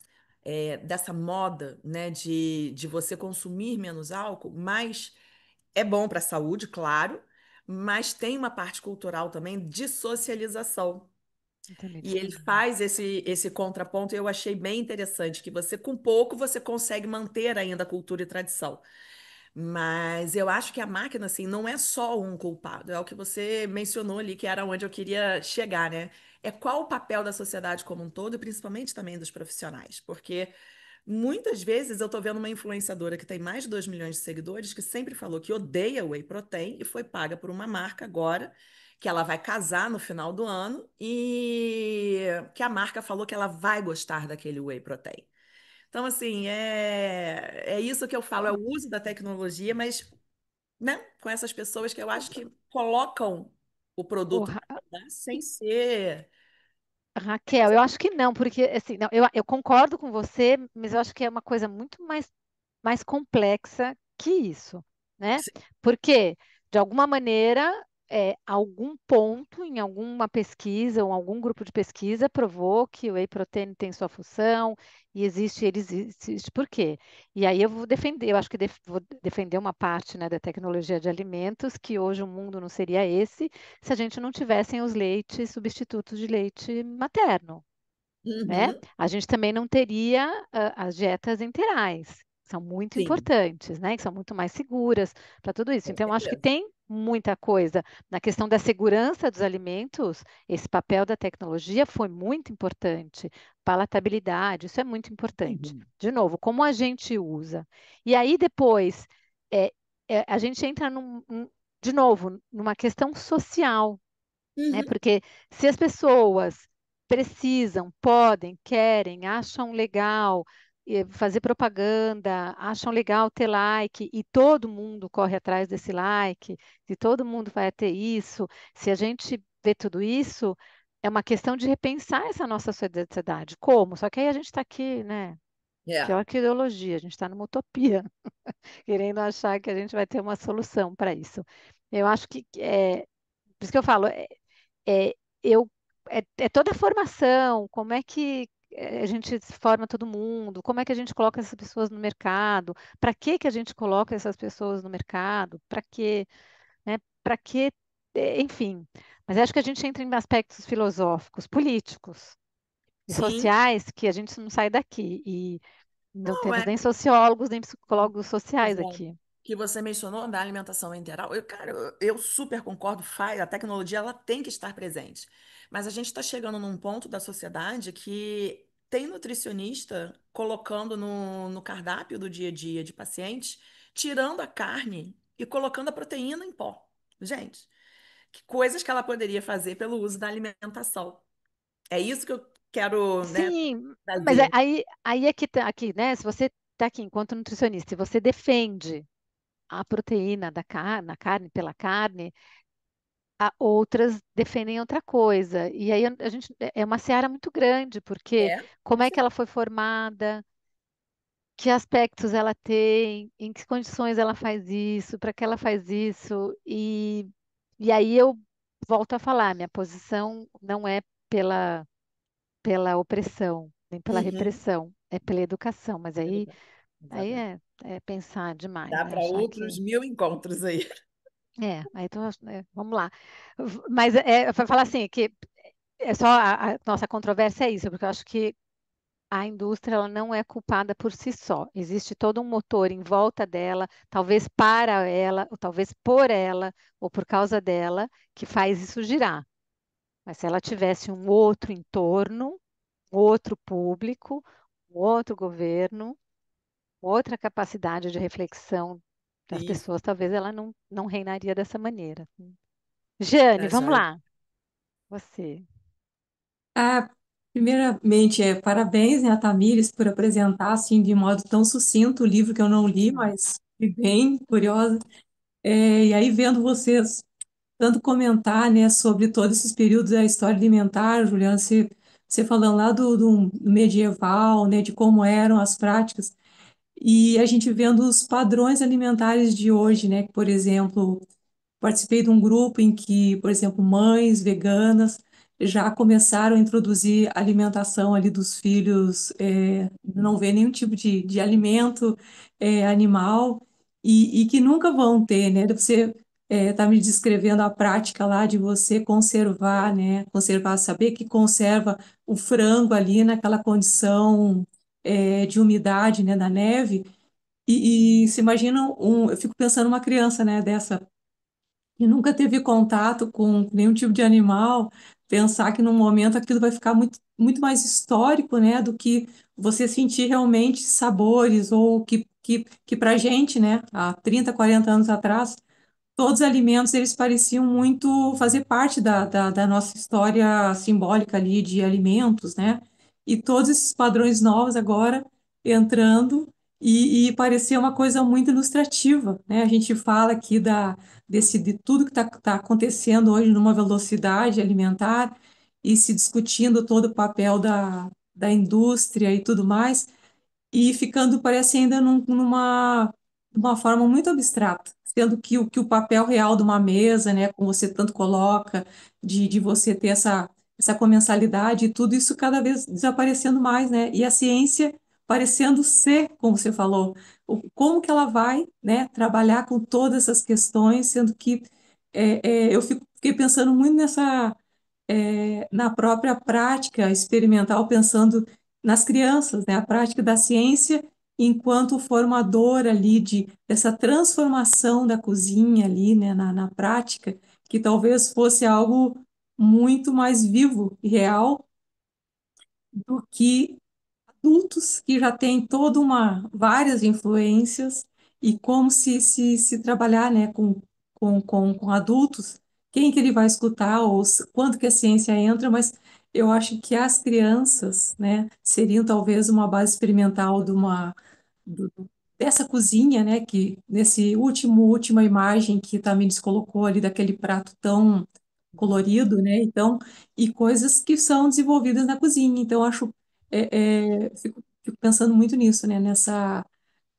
moda, né, de você consumir menos álcool, mas é bom para a saúde, claro, mas tem uma parte cultural também de socialização. Eu também E ele discordo. faz esse contraponto e eu achei bem interessante, que você, com pouco, você consegue manter ainda a cultura e tradição. Mas eu acho que a máquina, assim, não é só um culpado, é o que você mencionou ali, que era onde eu queria chegar, né? É qual o papel da sociedade como um todo, e principalmente também dos profissionais, porque muitas vezes eu tô vendo uma influenciadora que tem mais de 2 milhões de seguidores que sempre falou que odeia whey protein e foi paga por uma marca agora, que ela vai casar no final do ano e que a marca falou que ela vai gostar daquele whey protein. Então, assim, é isso que eu falo, é o uso da tecnologia, mas, né, com essas pessoas que eu acho que colocam o Ô, produto para rodar sem ser. Raquel, eu acho que não, porque assim, não, eu concordo com você, mas eu acho que é uma coisa muito mais complexa que isso, né? Porque, de alguma maneira, algum ponto em alguma pesquisa ou algum grupo de pesquisa provou que o whey protein tem sua função e ele existe por quê? E aí eu vou defender, eu acho que vou defender uma parte, né, da tecnologia de alimentos, que hoje o mundo não seria esse se a gente não tivessem os leites substitutos de leite materno, né? Uhum. A gente também não teria as dietas enterais, que são muito Sim, importantes, né? Que são muito mais seguras para tudo isso. com Então, eu acho que certeza. tem muita coisa na questão da segurança dos alimentos. Esse papel da tecnologia foi muito importante. Palatabilidade, isso é muito importante. Uhum. De novo, como a gente usa. E aí depois é, a gente entra de novo numa questão social, né? Uhum. Porque se as pessoas precisam, podem, querem, acham legal fazer propaganda, acham legal ter like e todo mundo corre atrás desse like, se todo mundo vai ter isso, se a gente vê tudo isso, é uma questão de repensar essa nossa sociedade. Como? Só que aí a gente está aqui, né? É, Pior que ideologia, a gente está numa utopia, querendo achar que a gente vai ter uma solução para isso. Eu acho que por isso que eu falo, é, eu, é toda a formação, como é que a gente forma todo mundo, como é que a gente coloca essas pessoas no mercado, para que a gente coloca essas pessoas no mercado, para quê, né? Para que, enfim. Mas acho que a gente entra em aspectos filosóficos, políticos e sim. sociais que a gente não sai daqui. E não Não, temos é. nem sociólogos, nem psicólogos sociais Exato. aqui. Que você mencionou da alimentação integral, cara, eu super concordo, a tecnologia ela tem que estar presente. Mas a gente está chegando num ponto da sociedade que tem nutricionista colocando no cardápio do dia a dia de pacientes, tirando a carne e colocando a proteína em pó. Gente, que coisas que ela poderia fazer pelo uso da alimentação. É isso que eu quero, né, Sim, mas trazer. aí é que tá aqui, né? Se você está aqui enquanto nutricionista e você defende a proteína da carne pela carne, outras defendem outra coisa. E aí a gente é uma seara muito grande, porque É, com como é que ela certeza. foi formada, que aspectos ela tem, em que condições ela faz isso, para que ela faz isso, e aí eu volto a falar, minha posição não é pela opressão, nem pela Uhum. repressão, é pela educação, mas aí Exatamente. é pensar demais, Dá né? para Achar outros que 1000 encontros aí. vamos lá. Mas para falar assim, que é só a nossa controvérsia é isso, porque eu acho que a indústria ela não é culpada por si só. Existe todo um motor em volta dela, talvez para ela, ou talvez por ela, ou por causa dela, que faz isso girar. Mas se ela tivesse um outro entorno, outro público, um outro governo, outra capacidade de reflexão das Sim, pessoas, talvez ela não reinaria dessa maneira. Jane, tá vamos joia. lá. Você. Ah, primeiramente, parabéns, né, a Tamires, por apresentar, assim, de modo tão sucinto o livro que eu não li, Hum. mas fui bem curiosa. E aí, vendo vocês tanto comentar, né, sobre todos esses períodos da história alimentar, Juliana, você falando lá do medieval, né, de como eram as práticas, e a gente vendo os padrões alimentares de hoje, né, que, por exemplo, participei de um grupo em que, por exemplo, mães veganas já começaram a introduzir a alimentação ali dos filhos, não vê nenhum tipo de alimento animal e que nunca vão ter, né? Você está me descrevendo a prática lá de você conservar, né? Conservar, saber que conserva o frango ali naquela condição de umidade, né, da neve. E se imagina eu fico pensando uma criança, né, dessa e nunca teve contato com nenhum tipo de animal, pensar que num momento aquilo vai ficar muito, muito mais histórico, né, do que você sentir realmente sabores, ou que para gente, né, há 30, 40 anos atrás, todos os alimentos eles pareciam muito fazer parte da nossa história simbólica ali de alimentos, né? E todos esses padrões novos agora entrando e parecia uma coisa muito ilustrativa, né? A gente fala aqui de tudo que está acontecendo hoje numa velocidade alimentar e se discutindo todo o papel da indústria e tudo mais, e ficando, parece ainda numa forma muito abstrata. sendo que o papel real de uma mesa, né, como você tanto coloca, de você ter essa comensalidade e tudo isso cada vez desaparecendo mais, né? E a ciência parecendo ser, como você falou, como que ela vai, né, trabalhar com todas essas questões, sendo que fiquei pensando muito na própria prática experimental, pensando nas crianças, né? A prática da ciência enquanto formador ali dessa transformação da cozinha ali, né? Na prática, que talvez fosse algo muito mais vivo e real do que adultos que já têm várias influências e como se trabalhar, né, com adultos, quem que ele vai escutar ou quanto que a ciência entra, mas eu acho que as crianças, né, seriam talvez uma base experimental do- dessa cozinha, né, que nesse última imagem que também colocou ali daquele prato tão colorido, né, então, e coisas que são desenvolvidas na cozinha, então acho fico pensando muito nisso, né?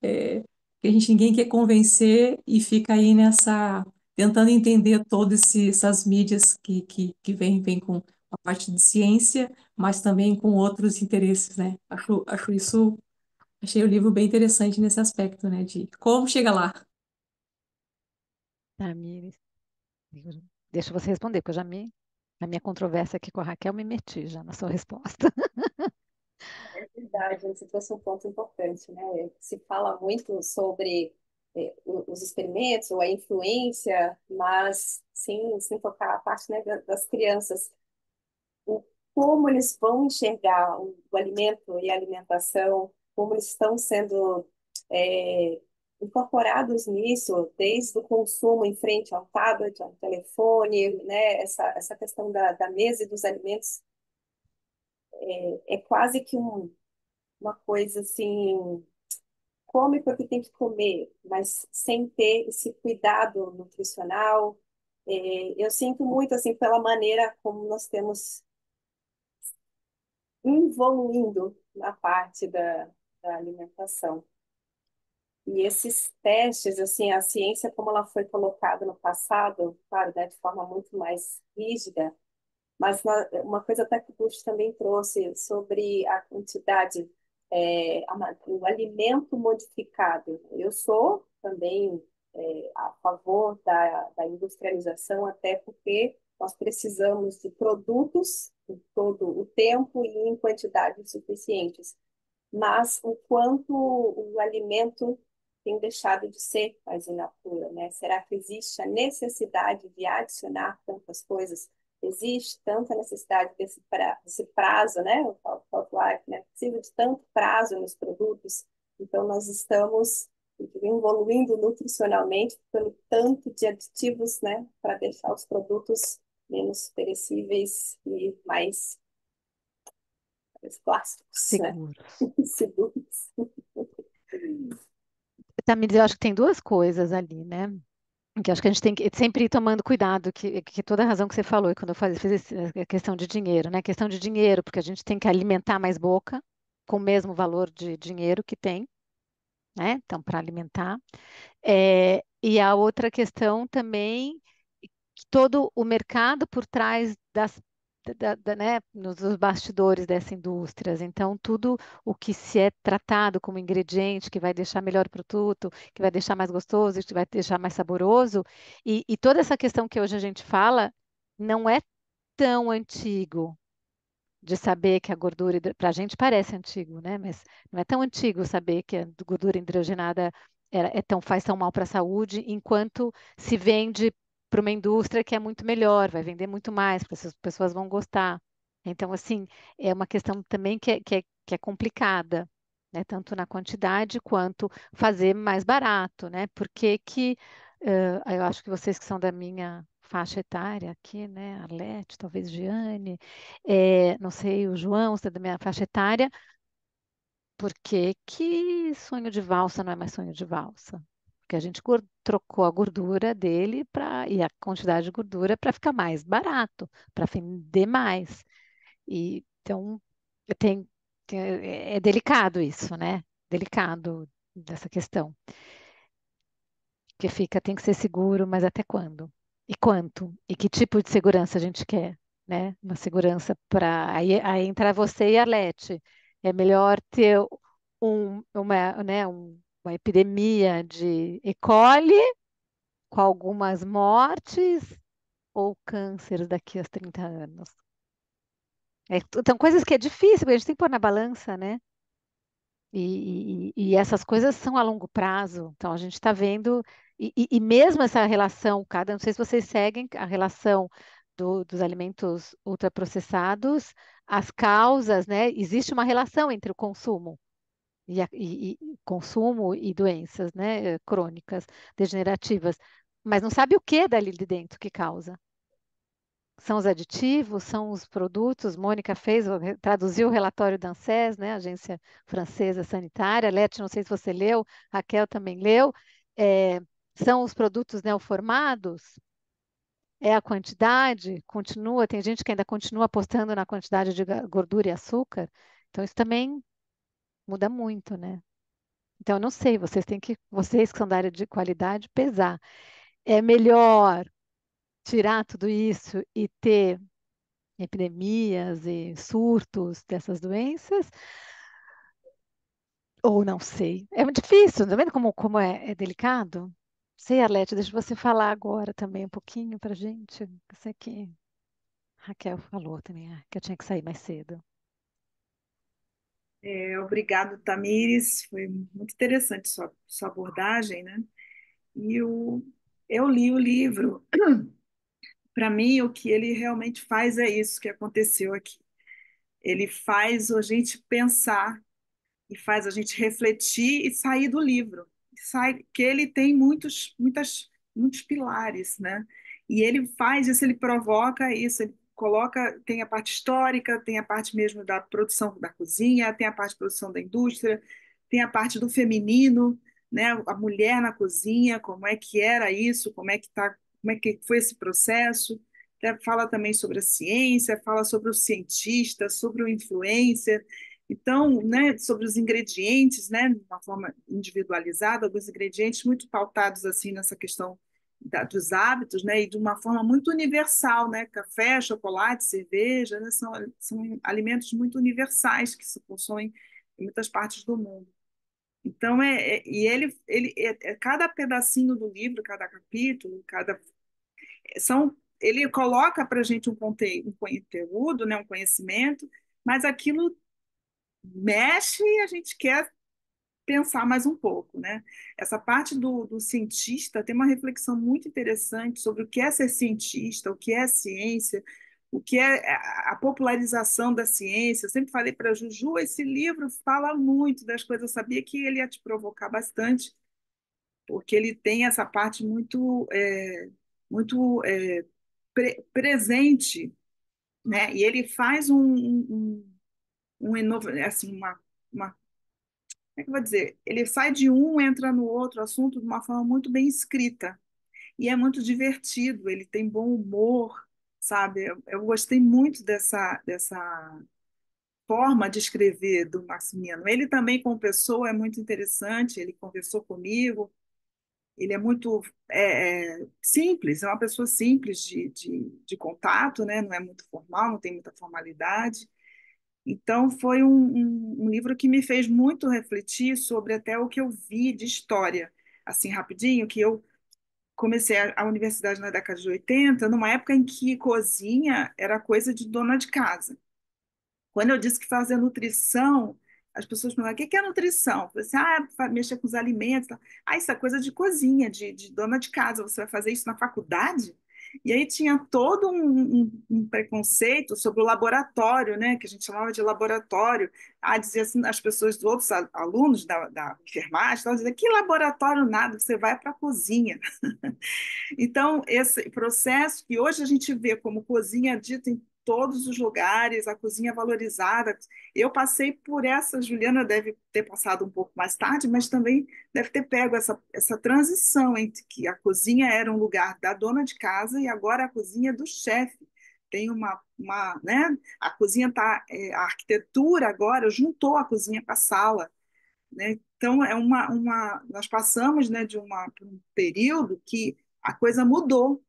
Que a gente ninguém quer convencer e fica aí tentando entender todas essas mídias que vem com a parte de ciência, mas também com outros interesses, né? Achei o livro bem interessante nesse aspecto, né? De como chega lá. Tamires, deixa você responder, porque na minha controvérsia aqui com a Raquel, me meti já na sua resposta. É verdade, você trouxe um ponto importante, né? Se fala muito sobre os experimentos ou a influência, mas sem tocar a parte, né, das crianças, o, como eles vão enxergar o alimento e a alimentação, como eles estão sendo é, incorporados nisso, desde o consumo em frente ao tablet, ao telefone, né? Essa questão da mesa e dos alimentos é quase que uma coisa assim, come porque tem que comer, mas sem ter esse cuidado nutricional. Eu sinto muito assim pela maneira como nós temos evoluindo na parte da alimentação. E esses testes, assim, a ciência como ela foi colocada no passado, claro, né, de forma muito mais rígida, mas uma coisa até que o Bush também trouxe sobre a quantidade, o alimento modificado. Eu sou também a favor da industrialização, até porque nós precisamos de produtos em todo o tempo e em quantidades suficientes, mas o quanto o alimento tem deixado de ser mais in natura, né? Será que existe a necessidade de adicionar tantas coisas? Existe tanta necessidade desse prazo, né? O shelf life, né? Precisa de tanto prazo nos produtos. Então, nós estamos evoluindo nutricionalmente pelo tanto de aditivos, né? Para deixar os produtos menos perecíveis e mais plásticos, né? Seguro. Seguros. Tamires, eu acho que tem duas coisas ali, né? Que eu acho que a gente tem que sempre ir tomando cuidado, que toda a razão que você falou, e quando eu fiz a questão de dinheiro, né? Questão de dinheiro, porque a gente tem que alimentar mais boca com o mesmo valor de dinheiro que tem, né? Então, para alimentar. E a outra questão também, que todo o mercado por trás né, nos bastidores dessa indústria. Então, tudo o que se é tratado como ingrediente, que vai deixar melhor o produto, que vai deixar mais gostoso, que vai deixar mais saboroso, e toda essa questão que hoje a gente fala, não é tão antigo de saber que a gordura, para a gente parece antigo, né? Mas não é tão antigo saber que a gordura hidrogenada faz tão mal para a saúde, enquanto se vende para uma indústria que é muito melhor, vai vender muito mais, porque as pessoas vão gostar. Então, assim, é uma questão também que é complicada, né? Tanto na quantidade quanto fazer mais barato, né? Porque eu acho que vocês que são da minha faixa etária aqui, né? Arlete, talvez Giane, não sei, o João, você é da minha faixa etária, por que que sonho de valsa não é mais sonho de valsa? Porque a gente trocou a gordura dele e a quantidade de gordura para ficar mais barato, para vender mais. E, então, tem, é delicado isso, né? Delicado dessa questão. que fica, tem que ser seguro, mas até quando? E quanto? E que tipo de segurança a gente quer, né? Uma segurança para... Aí entra você e a Leti. É melhor ter uma epidemia de E. coli com algumas mortes ou cânceres daqui a 30 anos? Então, coisas que é difícil, porque a gente tem que pôr na balança, né? E essas coisas são a longo prazo. Então, a gente está vendo, e mesmo essa relação, não sei se vocês seguem a relação dos alimentos ultraprocessados, as causas, né? Existe uma relação entre o consumo consumo e doenças, né? Crônicas, degenerativas, mas não sabe o que dali de dentro que causa. São os aditivos, são os produtos. Mônica traduziu o relatório da ANSES, né, Agência Francesa Sanitária. Leti, não sei se você leu, Raquel também leu. É, são os produtos neoformados? É a quantidade? Continua, tem gente que ainda continua apostando na quantidade de gordura e açúcar. Então, isso também muda muito, né? Então, eu não sei, vocês que são da área de qualidade, pesar. É melhor tirar tudo isso e ter epidemias e surtos dessas doenças, ou não sei. É muito difícil, tá vendo como é delicado? Sei, Arlete, deixa você falar agora também um pouquinho pra gente. Eu sei que Raquel falou também, que eu tinha que sair mais cedo. Obrigado, Tamires. Foi muito interessante sua abordagem, né? E eu li o livro. Para mim, o que ele realmente faz é isso que aconteceu aqui. Ele faz a gente pensar e faz a gente refletir e sair do livro. Que ele tem muitos pilares, né? E ele faz isso, ele provoca isso, ele coloca, tem a parte histórica, tem a parte mesmo da produção da cozinha, tem a parte de produção da indústria, tem a parte do feminino, né? A mulher na cozinha, como é que era isso, como é que foi esse processo. Fala também sobre a ciência, fala sobre o cientista, sobre o influencer, então, né, sobre os ingredientes, né, de uma forma individualizada, alguns ingredientes muito pautados assim nessa questão dos hábitos, né, e de uma forma muito universal, né, café, chocolate, cerveja, né, são alimentos muito universais que se consomem em muitas partes do mundo. Então, e cada pedacinho do livro, cada capítulo, ele coloca para a gente um conteúdo, né, um conhecimento, mas aquilo mexe e a gente quer pensar mais um pouco, né? Essa parte do cientista tem uma reflexão muito interessante sobre o que é ser cientista, o que é ciência, o que é a popularização da ciência. Eu sempre falei para a Juju, esse livro fala muito das coisas, eu sabia que ele ia te provocar bastante, porque ele tem essa parte muito presente, né? E ele faz assim, uma como é que eu vou dizer? Ele sai de um, entra no outro assunto de uma forma muito bem escrita. E é muito divertido, ele tem bom humor, sabe? Eu gostei muito dessa forma de escrever do Maximiano. Ele também, como pessoa, é muito interessante, ele conversou comigo, ele é muito simples, é uma pessoa simples de contato, né? Não é muito formal, não tem muita formalidade. Então, foi um livro que me fez muito refletir sobre até o que eu vi de história. Assim, rapidinho, que eu comecei a universidade na década de 80, numa época em que cozinha era coisa de dona de casa. Quando eu disse que fazia nutrição, as pessoas perguntavam, o que é nutrição? Eu falei assim, mexer com os alimentos. Tal. Isso é coisa de cozinha, de dona de casa. Você vai fazer isso na faculdade? E aí tinha todo um preconceito sobre o laboratório, né? Que a gente chamava de laboratório. Dizia assim, as pessoas, os outros alunos da enfermagem, diziam, que laboratório nada, você vai para a cozinha. Então, esse processo que hoje a gente vê como cozinha dita em todos os lugares, a cozinha valorizada. Eu passei por essa, Juliana deve ter passado um pouco mais tarde, mas também deve ter pego essa transição entre que a cozinha era um lugar da dona de casa e agora a cozinha é do chefe. Tem né? A cozinha tá, a arquitetura agora juntou a cozinha com a sala. né? Então, nós passamos, né, por um período que a coisa mudou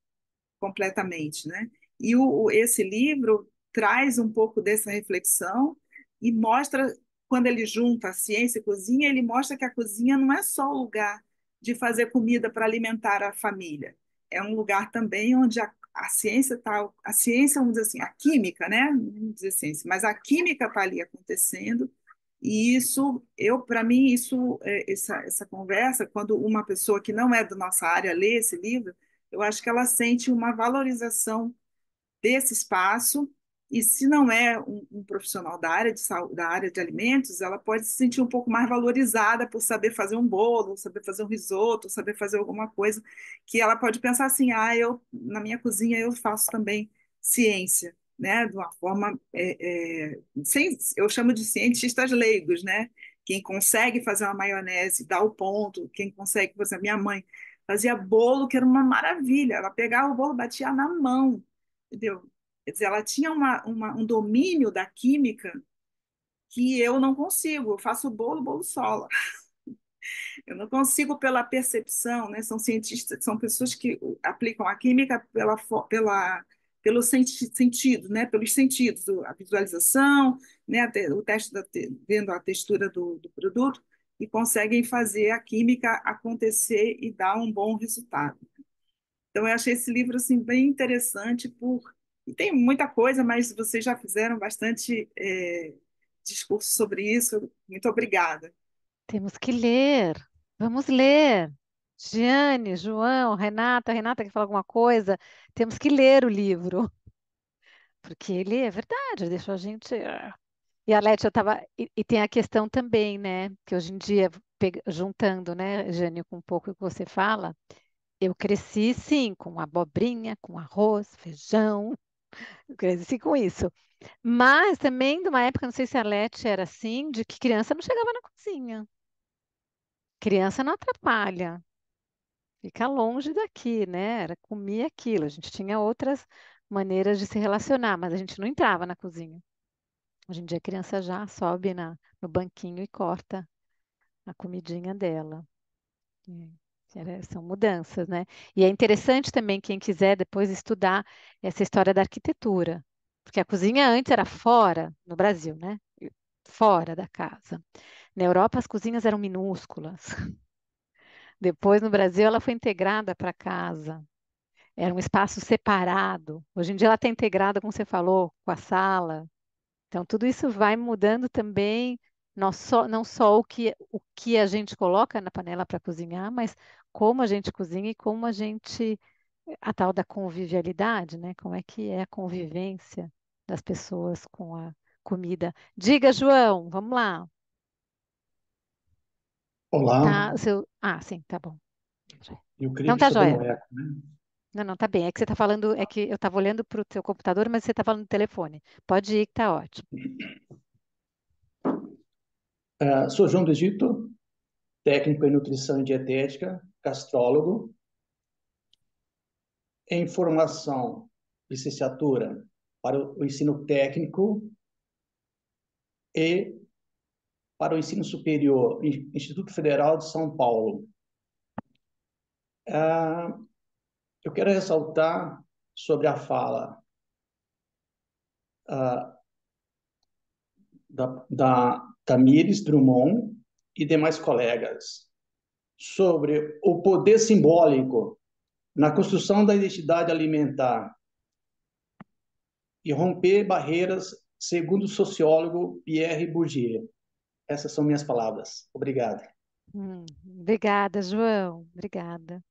completamente, né? E esse livro traz um pouco dessa reflexão e mostra, quando ele junta a ciência e a cozinha, ele mostra que a cozinha não é só o lugar de fazer comida para alimentar a família, é um lugar também onde a ciência está, a ciência, vamos dizer assim, a química, né? Não vamos dizer ciência, mas a química está ali acontecendo. E isso, para mim, essa conversa, quando uma pessoa que não é da nossa área lê esse livro, eu acho que ela sente uma valorização desse espaço, e se não é um profissional da área de saúde, da área de alimentos, ela pode se sentir um pouco mais valorizada por saber fazer um bolo, saber fazer um risoto, saber fazer alguma coisa que ela pode pensar assim, eu na minha cozinha eu faço também ciência, né, de uma forma eu chamo de cientistas leigos, né? Quem consegue fazer uma maionese, dar o ponto, quem consegue, por exemplo, minha mãe fazia bolo que era uma maravilha, ela pegava o bolo, batia na mão, entendeu? Quer dizer, ela tinha um domínio da química que eu não consigo. Eu faço bolo, bolo sola. Eu não consigo pela percepção, né? São cientistas, são pessoas que aplicam a química pelo sentido, né? Pelos sentidos, a visualização, né? O teste vendo a textura do produto e conseguem fazer a química acontecer e dar um bom resultado. Então, eu achei esse livro assim, bem interessante e tem muita coisa, mas vocês já fizeram bastante discurso sobre isso. Muito obrigada. Temos que ler. Vamos ler. Giane, João, Renata. Renata quer falar alguma coisa? Temos que ler o livro, porque ele é verdade, deixou a gente. E a Leti, eu tava. E tem a questão também, né? Que hoje em dia, juntando, né, Jane, com um pouco o que você fala, eu cresci sim com abobrinha, com arroz, feijão, eu cresci com isso. Mas também de uma época, não sei se a Leti era assim, de que criança não chegava na cozinha. Criança não atrapalha, fica longe daqui, né? Era comia aquilo. A gente tinha outras maneiras de se relacionar, mas a gente não entrava na cozinha. Hoje em dia a criança já sobe no banquinho e corta a comidinha dela. São mudanças, né? E é interessante também, quem quiser depois estudar essa história da arquitetura, porque a cozinha antes era fora, no Brasil, né? Fora da casa. Na Europa as cozinhas eram minúsculas. Depois no Brasil ela foi integrada para casa. Era um espaço separado. Hoje em dia ela está integrada, como você falou, com a sala. Então, tudo isso vai mudando também, não só o que a gente coloca na panela para cozinhar, mas como a gente cozinha e como a tal da convivialidade, né? Como é que é a convivência das pessoas com a comida. Diga, João, vamos lá. Olá, Tá, sim, tá bom. eu creio Não que tá estou joia. dando eco, né? Não, não, tá bem. É que você tá falando, é que eu estava olhando para o seu computador, mas você tá falando no telefone. Pode ir que tá ótimo. Sou João do Egito, técnico em nutrição e dietética, gastrólogo, em formação, licenciatura para o ensino técnico e para o ensino superior, Instituto Federal de São Paulo. Ah, eu quero ressaltar sobre a fala ah, da Tamires Drummond e demais colegas sobre o poder simbólico na construção da identidade alimentar e romper barreiras, segundo o sociólogo Pierre Bourdieu. Essas são minhas palavras. Obrigado. Obrigada, João. Obrigada.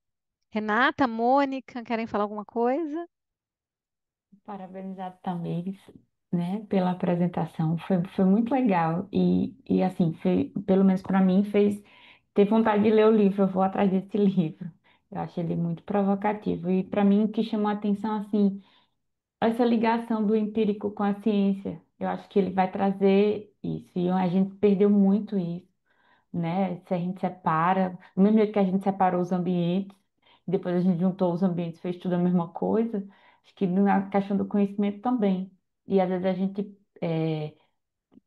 Renata, Mônica, querem falar alguma coisa? Parabenizar também, né, pela apresentação. Foi muito legal. E assim, pelo menos para mim, fez ter vontade de ler o livro. Eu vou atrás desse livro. Eu achei ele muito provocativo. E para mim, o que chamou a atenção, assim, essa ligação do empírico com a ciência. Eu acho que ele vai trazer isso. E a gente perdeu muito isso, né? Se a gente separa, do mesmo jeito que a gente separou os ambientes, depois a gente juntou os ambientes, fez tudo a mesma coisa, acho que na questão do conhecimento também. E às vezes a gente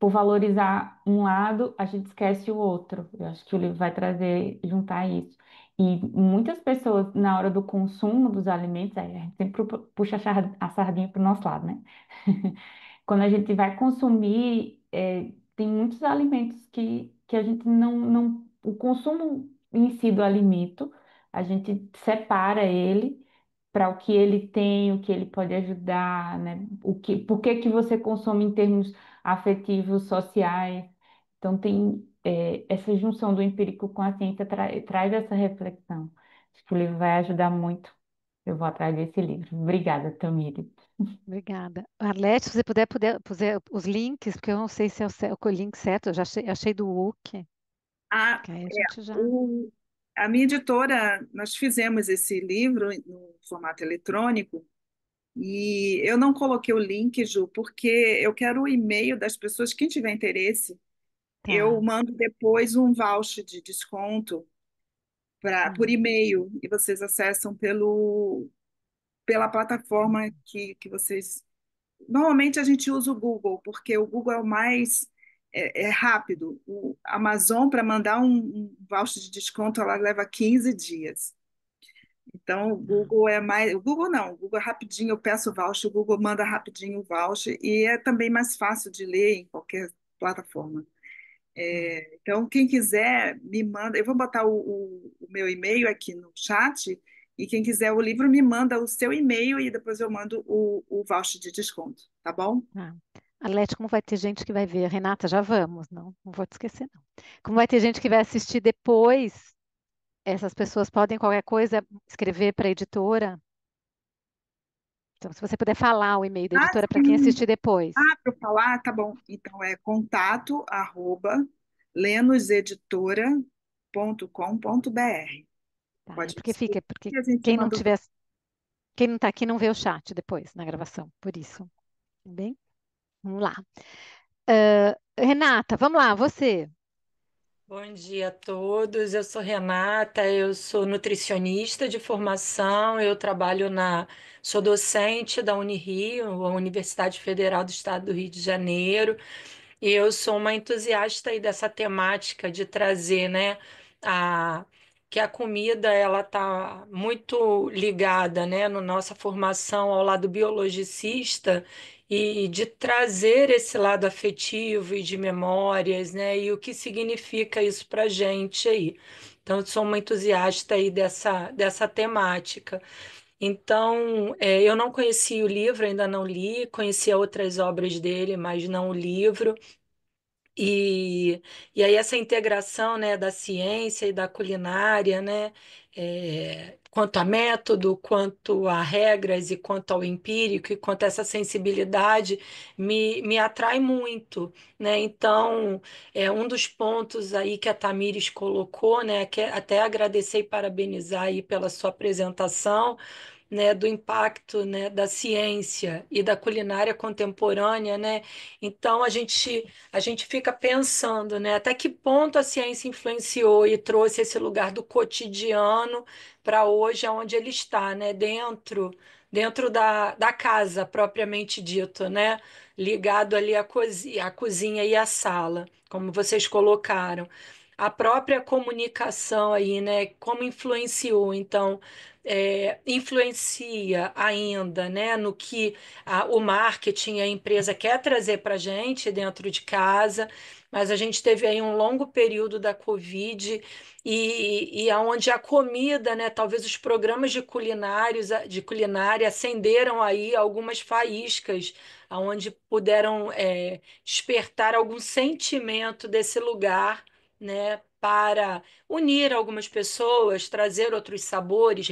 por valorizar um lado, a gente esquece o outro. Eu acho que o livro vai trazer, juntar isso. E muitas pessoas, na hora do consumo dos alimentos, aí a gente sempre puxa a sardinha para o nosso lado, né? Quando a gente vai consumir, tem muitos alimentos que a gente não. O consumo em si do alimento, a gente separa ele para o que ele tem, o que ele pode ajudar, né? Por que que você consome em termos afetivos, sociais. Então, tem essa junção do empírico com a ciência traz essa reflexão. Acho que o livro vai ajudar muito. Eu vou atrás desse livro. Obrigada, Tamires. Obrigada. Arlete, se você puser os links, porque eu não sei se é o link certo, eu já achei do Wookie, A, que aí a gente já. o, a minha editora, nós fizemos esse livro no formato eletrônico e eu não coloquei o link, Ju, porque eu quero o e-mail das pessoas, quem tiver interesse, eu Tá. mando depois um voucher de desconto por Hum, e-mail e vocês acessam pela plataforma que vocês. Normalmente a gente usa o Google, porque o Google é o mais rápido. O Amazon, para mandar um voucher de desconto, ela leva 15 dias. Então, o tá. Google é mais. O Google não, o Google é rapidinho, eu peço o voucher, o Google manda rapidinho o voucher, e é também mais fácil de ler em qualquer plataforma. Hum, Então, quem quiser, me manda. Eu vou botar o meu e-mail aqui no chat, e quem quiser o livro, me manda o seu e-mail e depois eu mando o voucher de desconto, tá bom? tá. Arlete, como vai ter gente que vai ver? Renata, já vamos, não vou te esquecer, não. Como vai ter gente que vai assistir depois, essas pessoas podem qualquer coisa escrever para a editora. Então, se você puder falar o e-mail da Ah, editora para quem sim. assistir depois. Para eu falar, tá bom. Então é contato@lenoseditora.com.br. Tá? É Pode me porque escrever fica, porque e a gente quem não manda o. tiver, quem não está aqui não vê o chat depois na gravação, por isso. Tá bem? Vamos lá. Renata, vamos lá, você. Bom dia a todos. Eu sou Renata, eu sou nutricionista de formação, sou docente da Unirio, a Universidade Federal do Estado do Rio de Janeiro. E eu sou uma entusiasta aí dessa temática de trazer, né, a, que a comida ela está muito ligada, né, na nossa formação ao lado biologicista e de trazer esse lado afetivo e de memórias, né, e o que significa isso para a gente aí. Então, eu sou uma entusiasta aí dessa temática. Então, eu não conheci o livro, ainda não li, conhecia outras obras dele, mas não o livro. E, e aí essa integração, né, da ciência e da culinária, né, quanto a método, quanto a regras e quanto ao empírico e quanto a essa sensibilidade me atrai muito, né? Então, é um dos pontos aí que a Tamires colocou, né, que até agradecer e parabenizar aí pela sua apresentação, né, do impacto, né, da ciência e da culinária contemporânea, né? Então a gente fica pensando, né, até que ponto a ciência influenciou e trouxe esse lugar do cotidiano para hoje, aonde ele está, né, dentro da casa propriamente dito, né, ligado ali à cozinha e à sala, como vocês colocaram. A própria comunicação aí, né, como influenciou, então, influencia ainda, né, no que o marketing, a empresa quer trazer para a gente dentro de casa, mas a gente teve aí um longo período da Covid e aonde a comida, né, talvez os programas de culinária acenderam aí algumas faíscas, aonde puderam despertar algum sentimento desse lugar, né, para unir algumas pessoas, trazer outros sabores,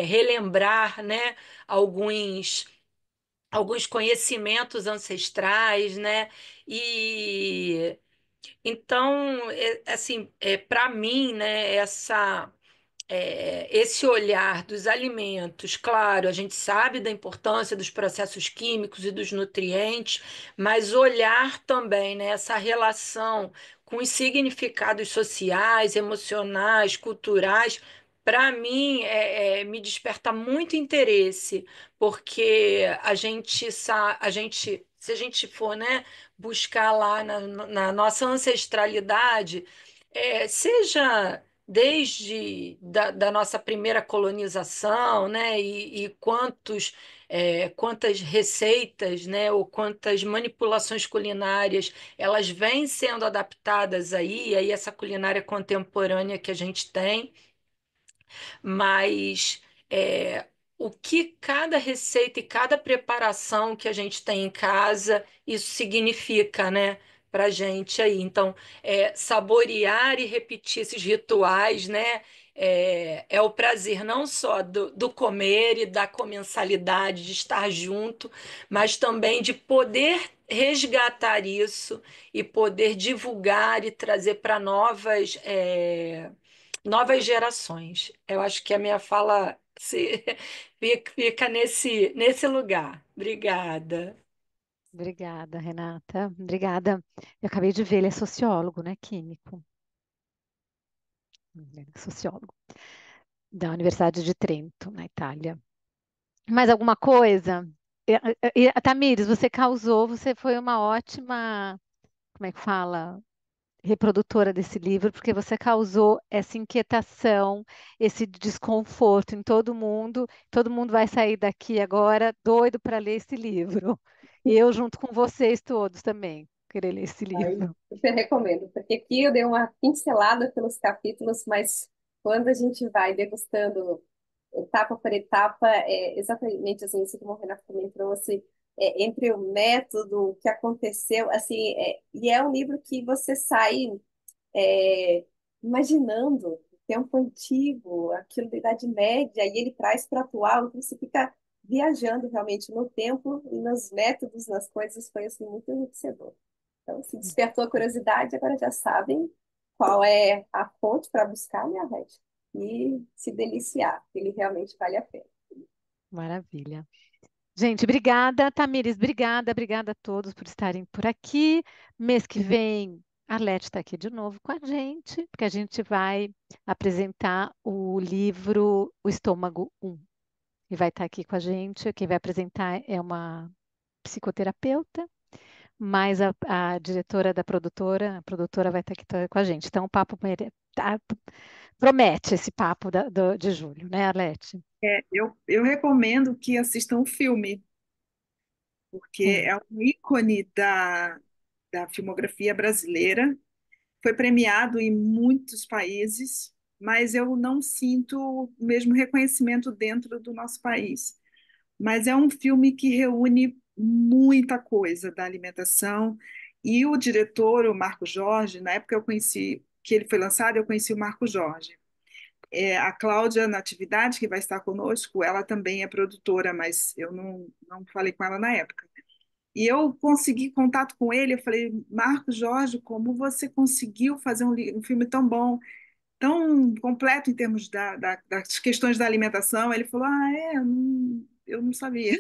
relembrar, né, alguns conhecimentos ancestrais, né? E então, assim, para mim, né, esse olhar dos alimentos, claro, a gente sabe da importância dos processos químicos e dos nutrientes, mas olhar também, né, essa relação com os significados sociais, emocionais, culturais, para mim, me desperta muito interesse, porque a gente, se a gente for, né, buscar lá na nossa ancestralidade, seja desde da nossa primeira colonização, né, e quantas receitas, né, ou quantas manipulações culinárias elas vêm sendo adaptadas aí essa culinária contemporânea que a gente tem, mas é, o que cada receita e cada preparação que a gente tem em casa, isso significa, né, para gente aí. Então, saborear e repetir esses rituais, né, é o prazer não só do comer e da comensalidade, de estar junto, mas também de poder resgatar isso e poder divulgar e trazer para novas gerações. Eu acho que a minha fala fica nesse lugar. Obrigada. Obrigada, Renata. Obrigada. Eu acabei de ver, ele é sociólogo, né? Químico. Ele é sociólogo da Universidade de Trento, na Itália. Mais alguma coisa? Tamires, você foi uma ótima, como é que fala? Reprodutora desse livro, porque você causou essa inquietação, esse desconforto em todo mundo vai sair daqui agora doido para ler esse livro. E eu junto com vocês todos também, querer ler esse Ai, livro. super recomendo, porque aqui eu dei uma pincelada pelos capítulos, mas quando a gente vai degustando etapa por etapa, é exatamente assim, isso que o Renato também trouxe, entre o método, o que aconteceu, assim, e é um livro que você sai é, imaginando o tempo antigo, aquilo da Idade Média, e ele traz para o atual, então você fica viajando realmente no tempo e nos métodos, nas coisas, foi assim, muito enriquecedor. Então, se despertou a curiosidade, agora já sabem qual é a fonte para buscar, né, Red? E se deliciar, ele realmente vale a pena. Maravilha. Gente, obrigada, Tamires, obrigada a todos por estarem por aqui. Mês que vem, a Leti está aqui de novo com a gente, porque a gente vai apresentar o livro O Estômago 1. E vai estar aqui com a gente. Quem vai apresentar é uma psicoterapeuta, mas a diretora da produtora, a produtora vai estar aqui com a gente. Então, o papo promete esse papo de julho, né, Arlete? Eu recomendo que assistam o filme, porque Sim. é um ícone da filmografia brasileira. Foi premiado em muitos países, mas eu não sinto o mesmo reconhecimento dentro do nosso país. Mas é um filme que reúne muita coisa da alimentação. E o diretor, o Marco Jorge, na época eu conheci, que ele foi lançado, eu conheci o Marco Jorge. A Cláudia Natividade, que vai estar conosco, ela também é produtora, mas eu não falei com ela na época. E eu consegui contato com ele, eu falei, Marco Jorge, como você conseguiu fazer um filme tão bom, tão completo em termos das questões da alimentação? Ele falou, eu não sabia.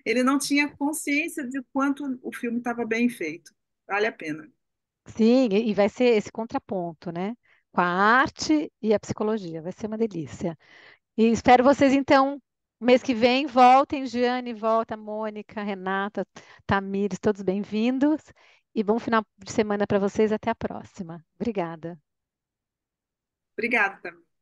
Ele não tinha consciência de quanto o filme estava bem feito. Vale a pena. Sim, e vai ser esse contraponto, né? Com a arte e a psicologia. Vai ser uma delícia. E espero vocês, então, mês que vem. Voltem, Giane, volta, Mônica, Renata, Tamires, todos bem-vindos. E bom final de semana para vocês. Até a próxima. Obrigada. Obrigada, também.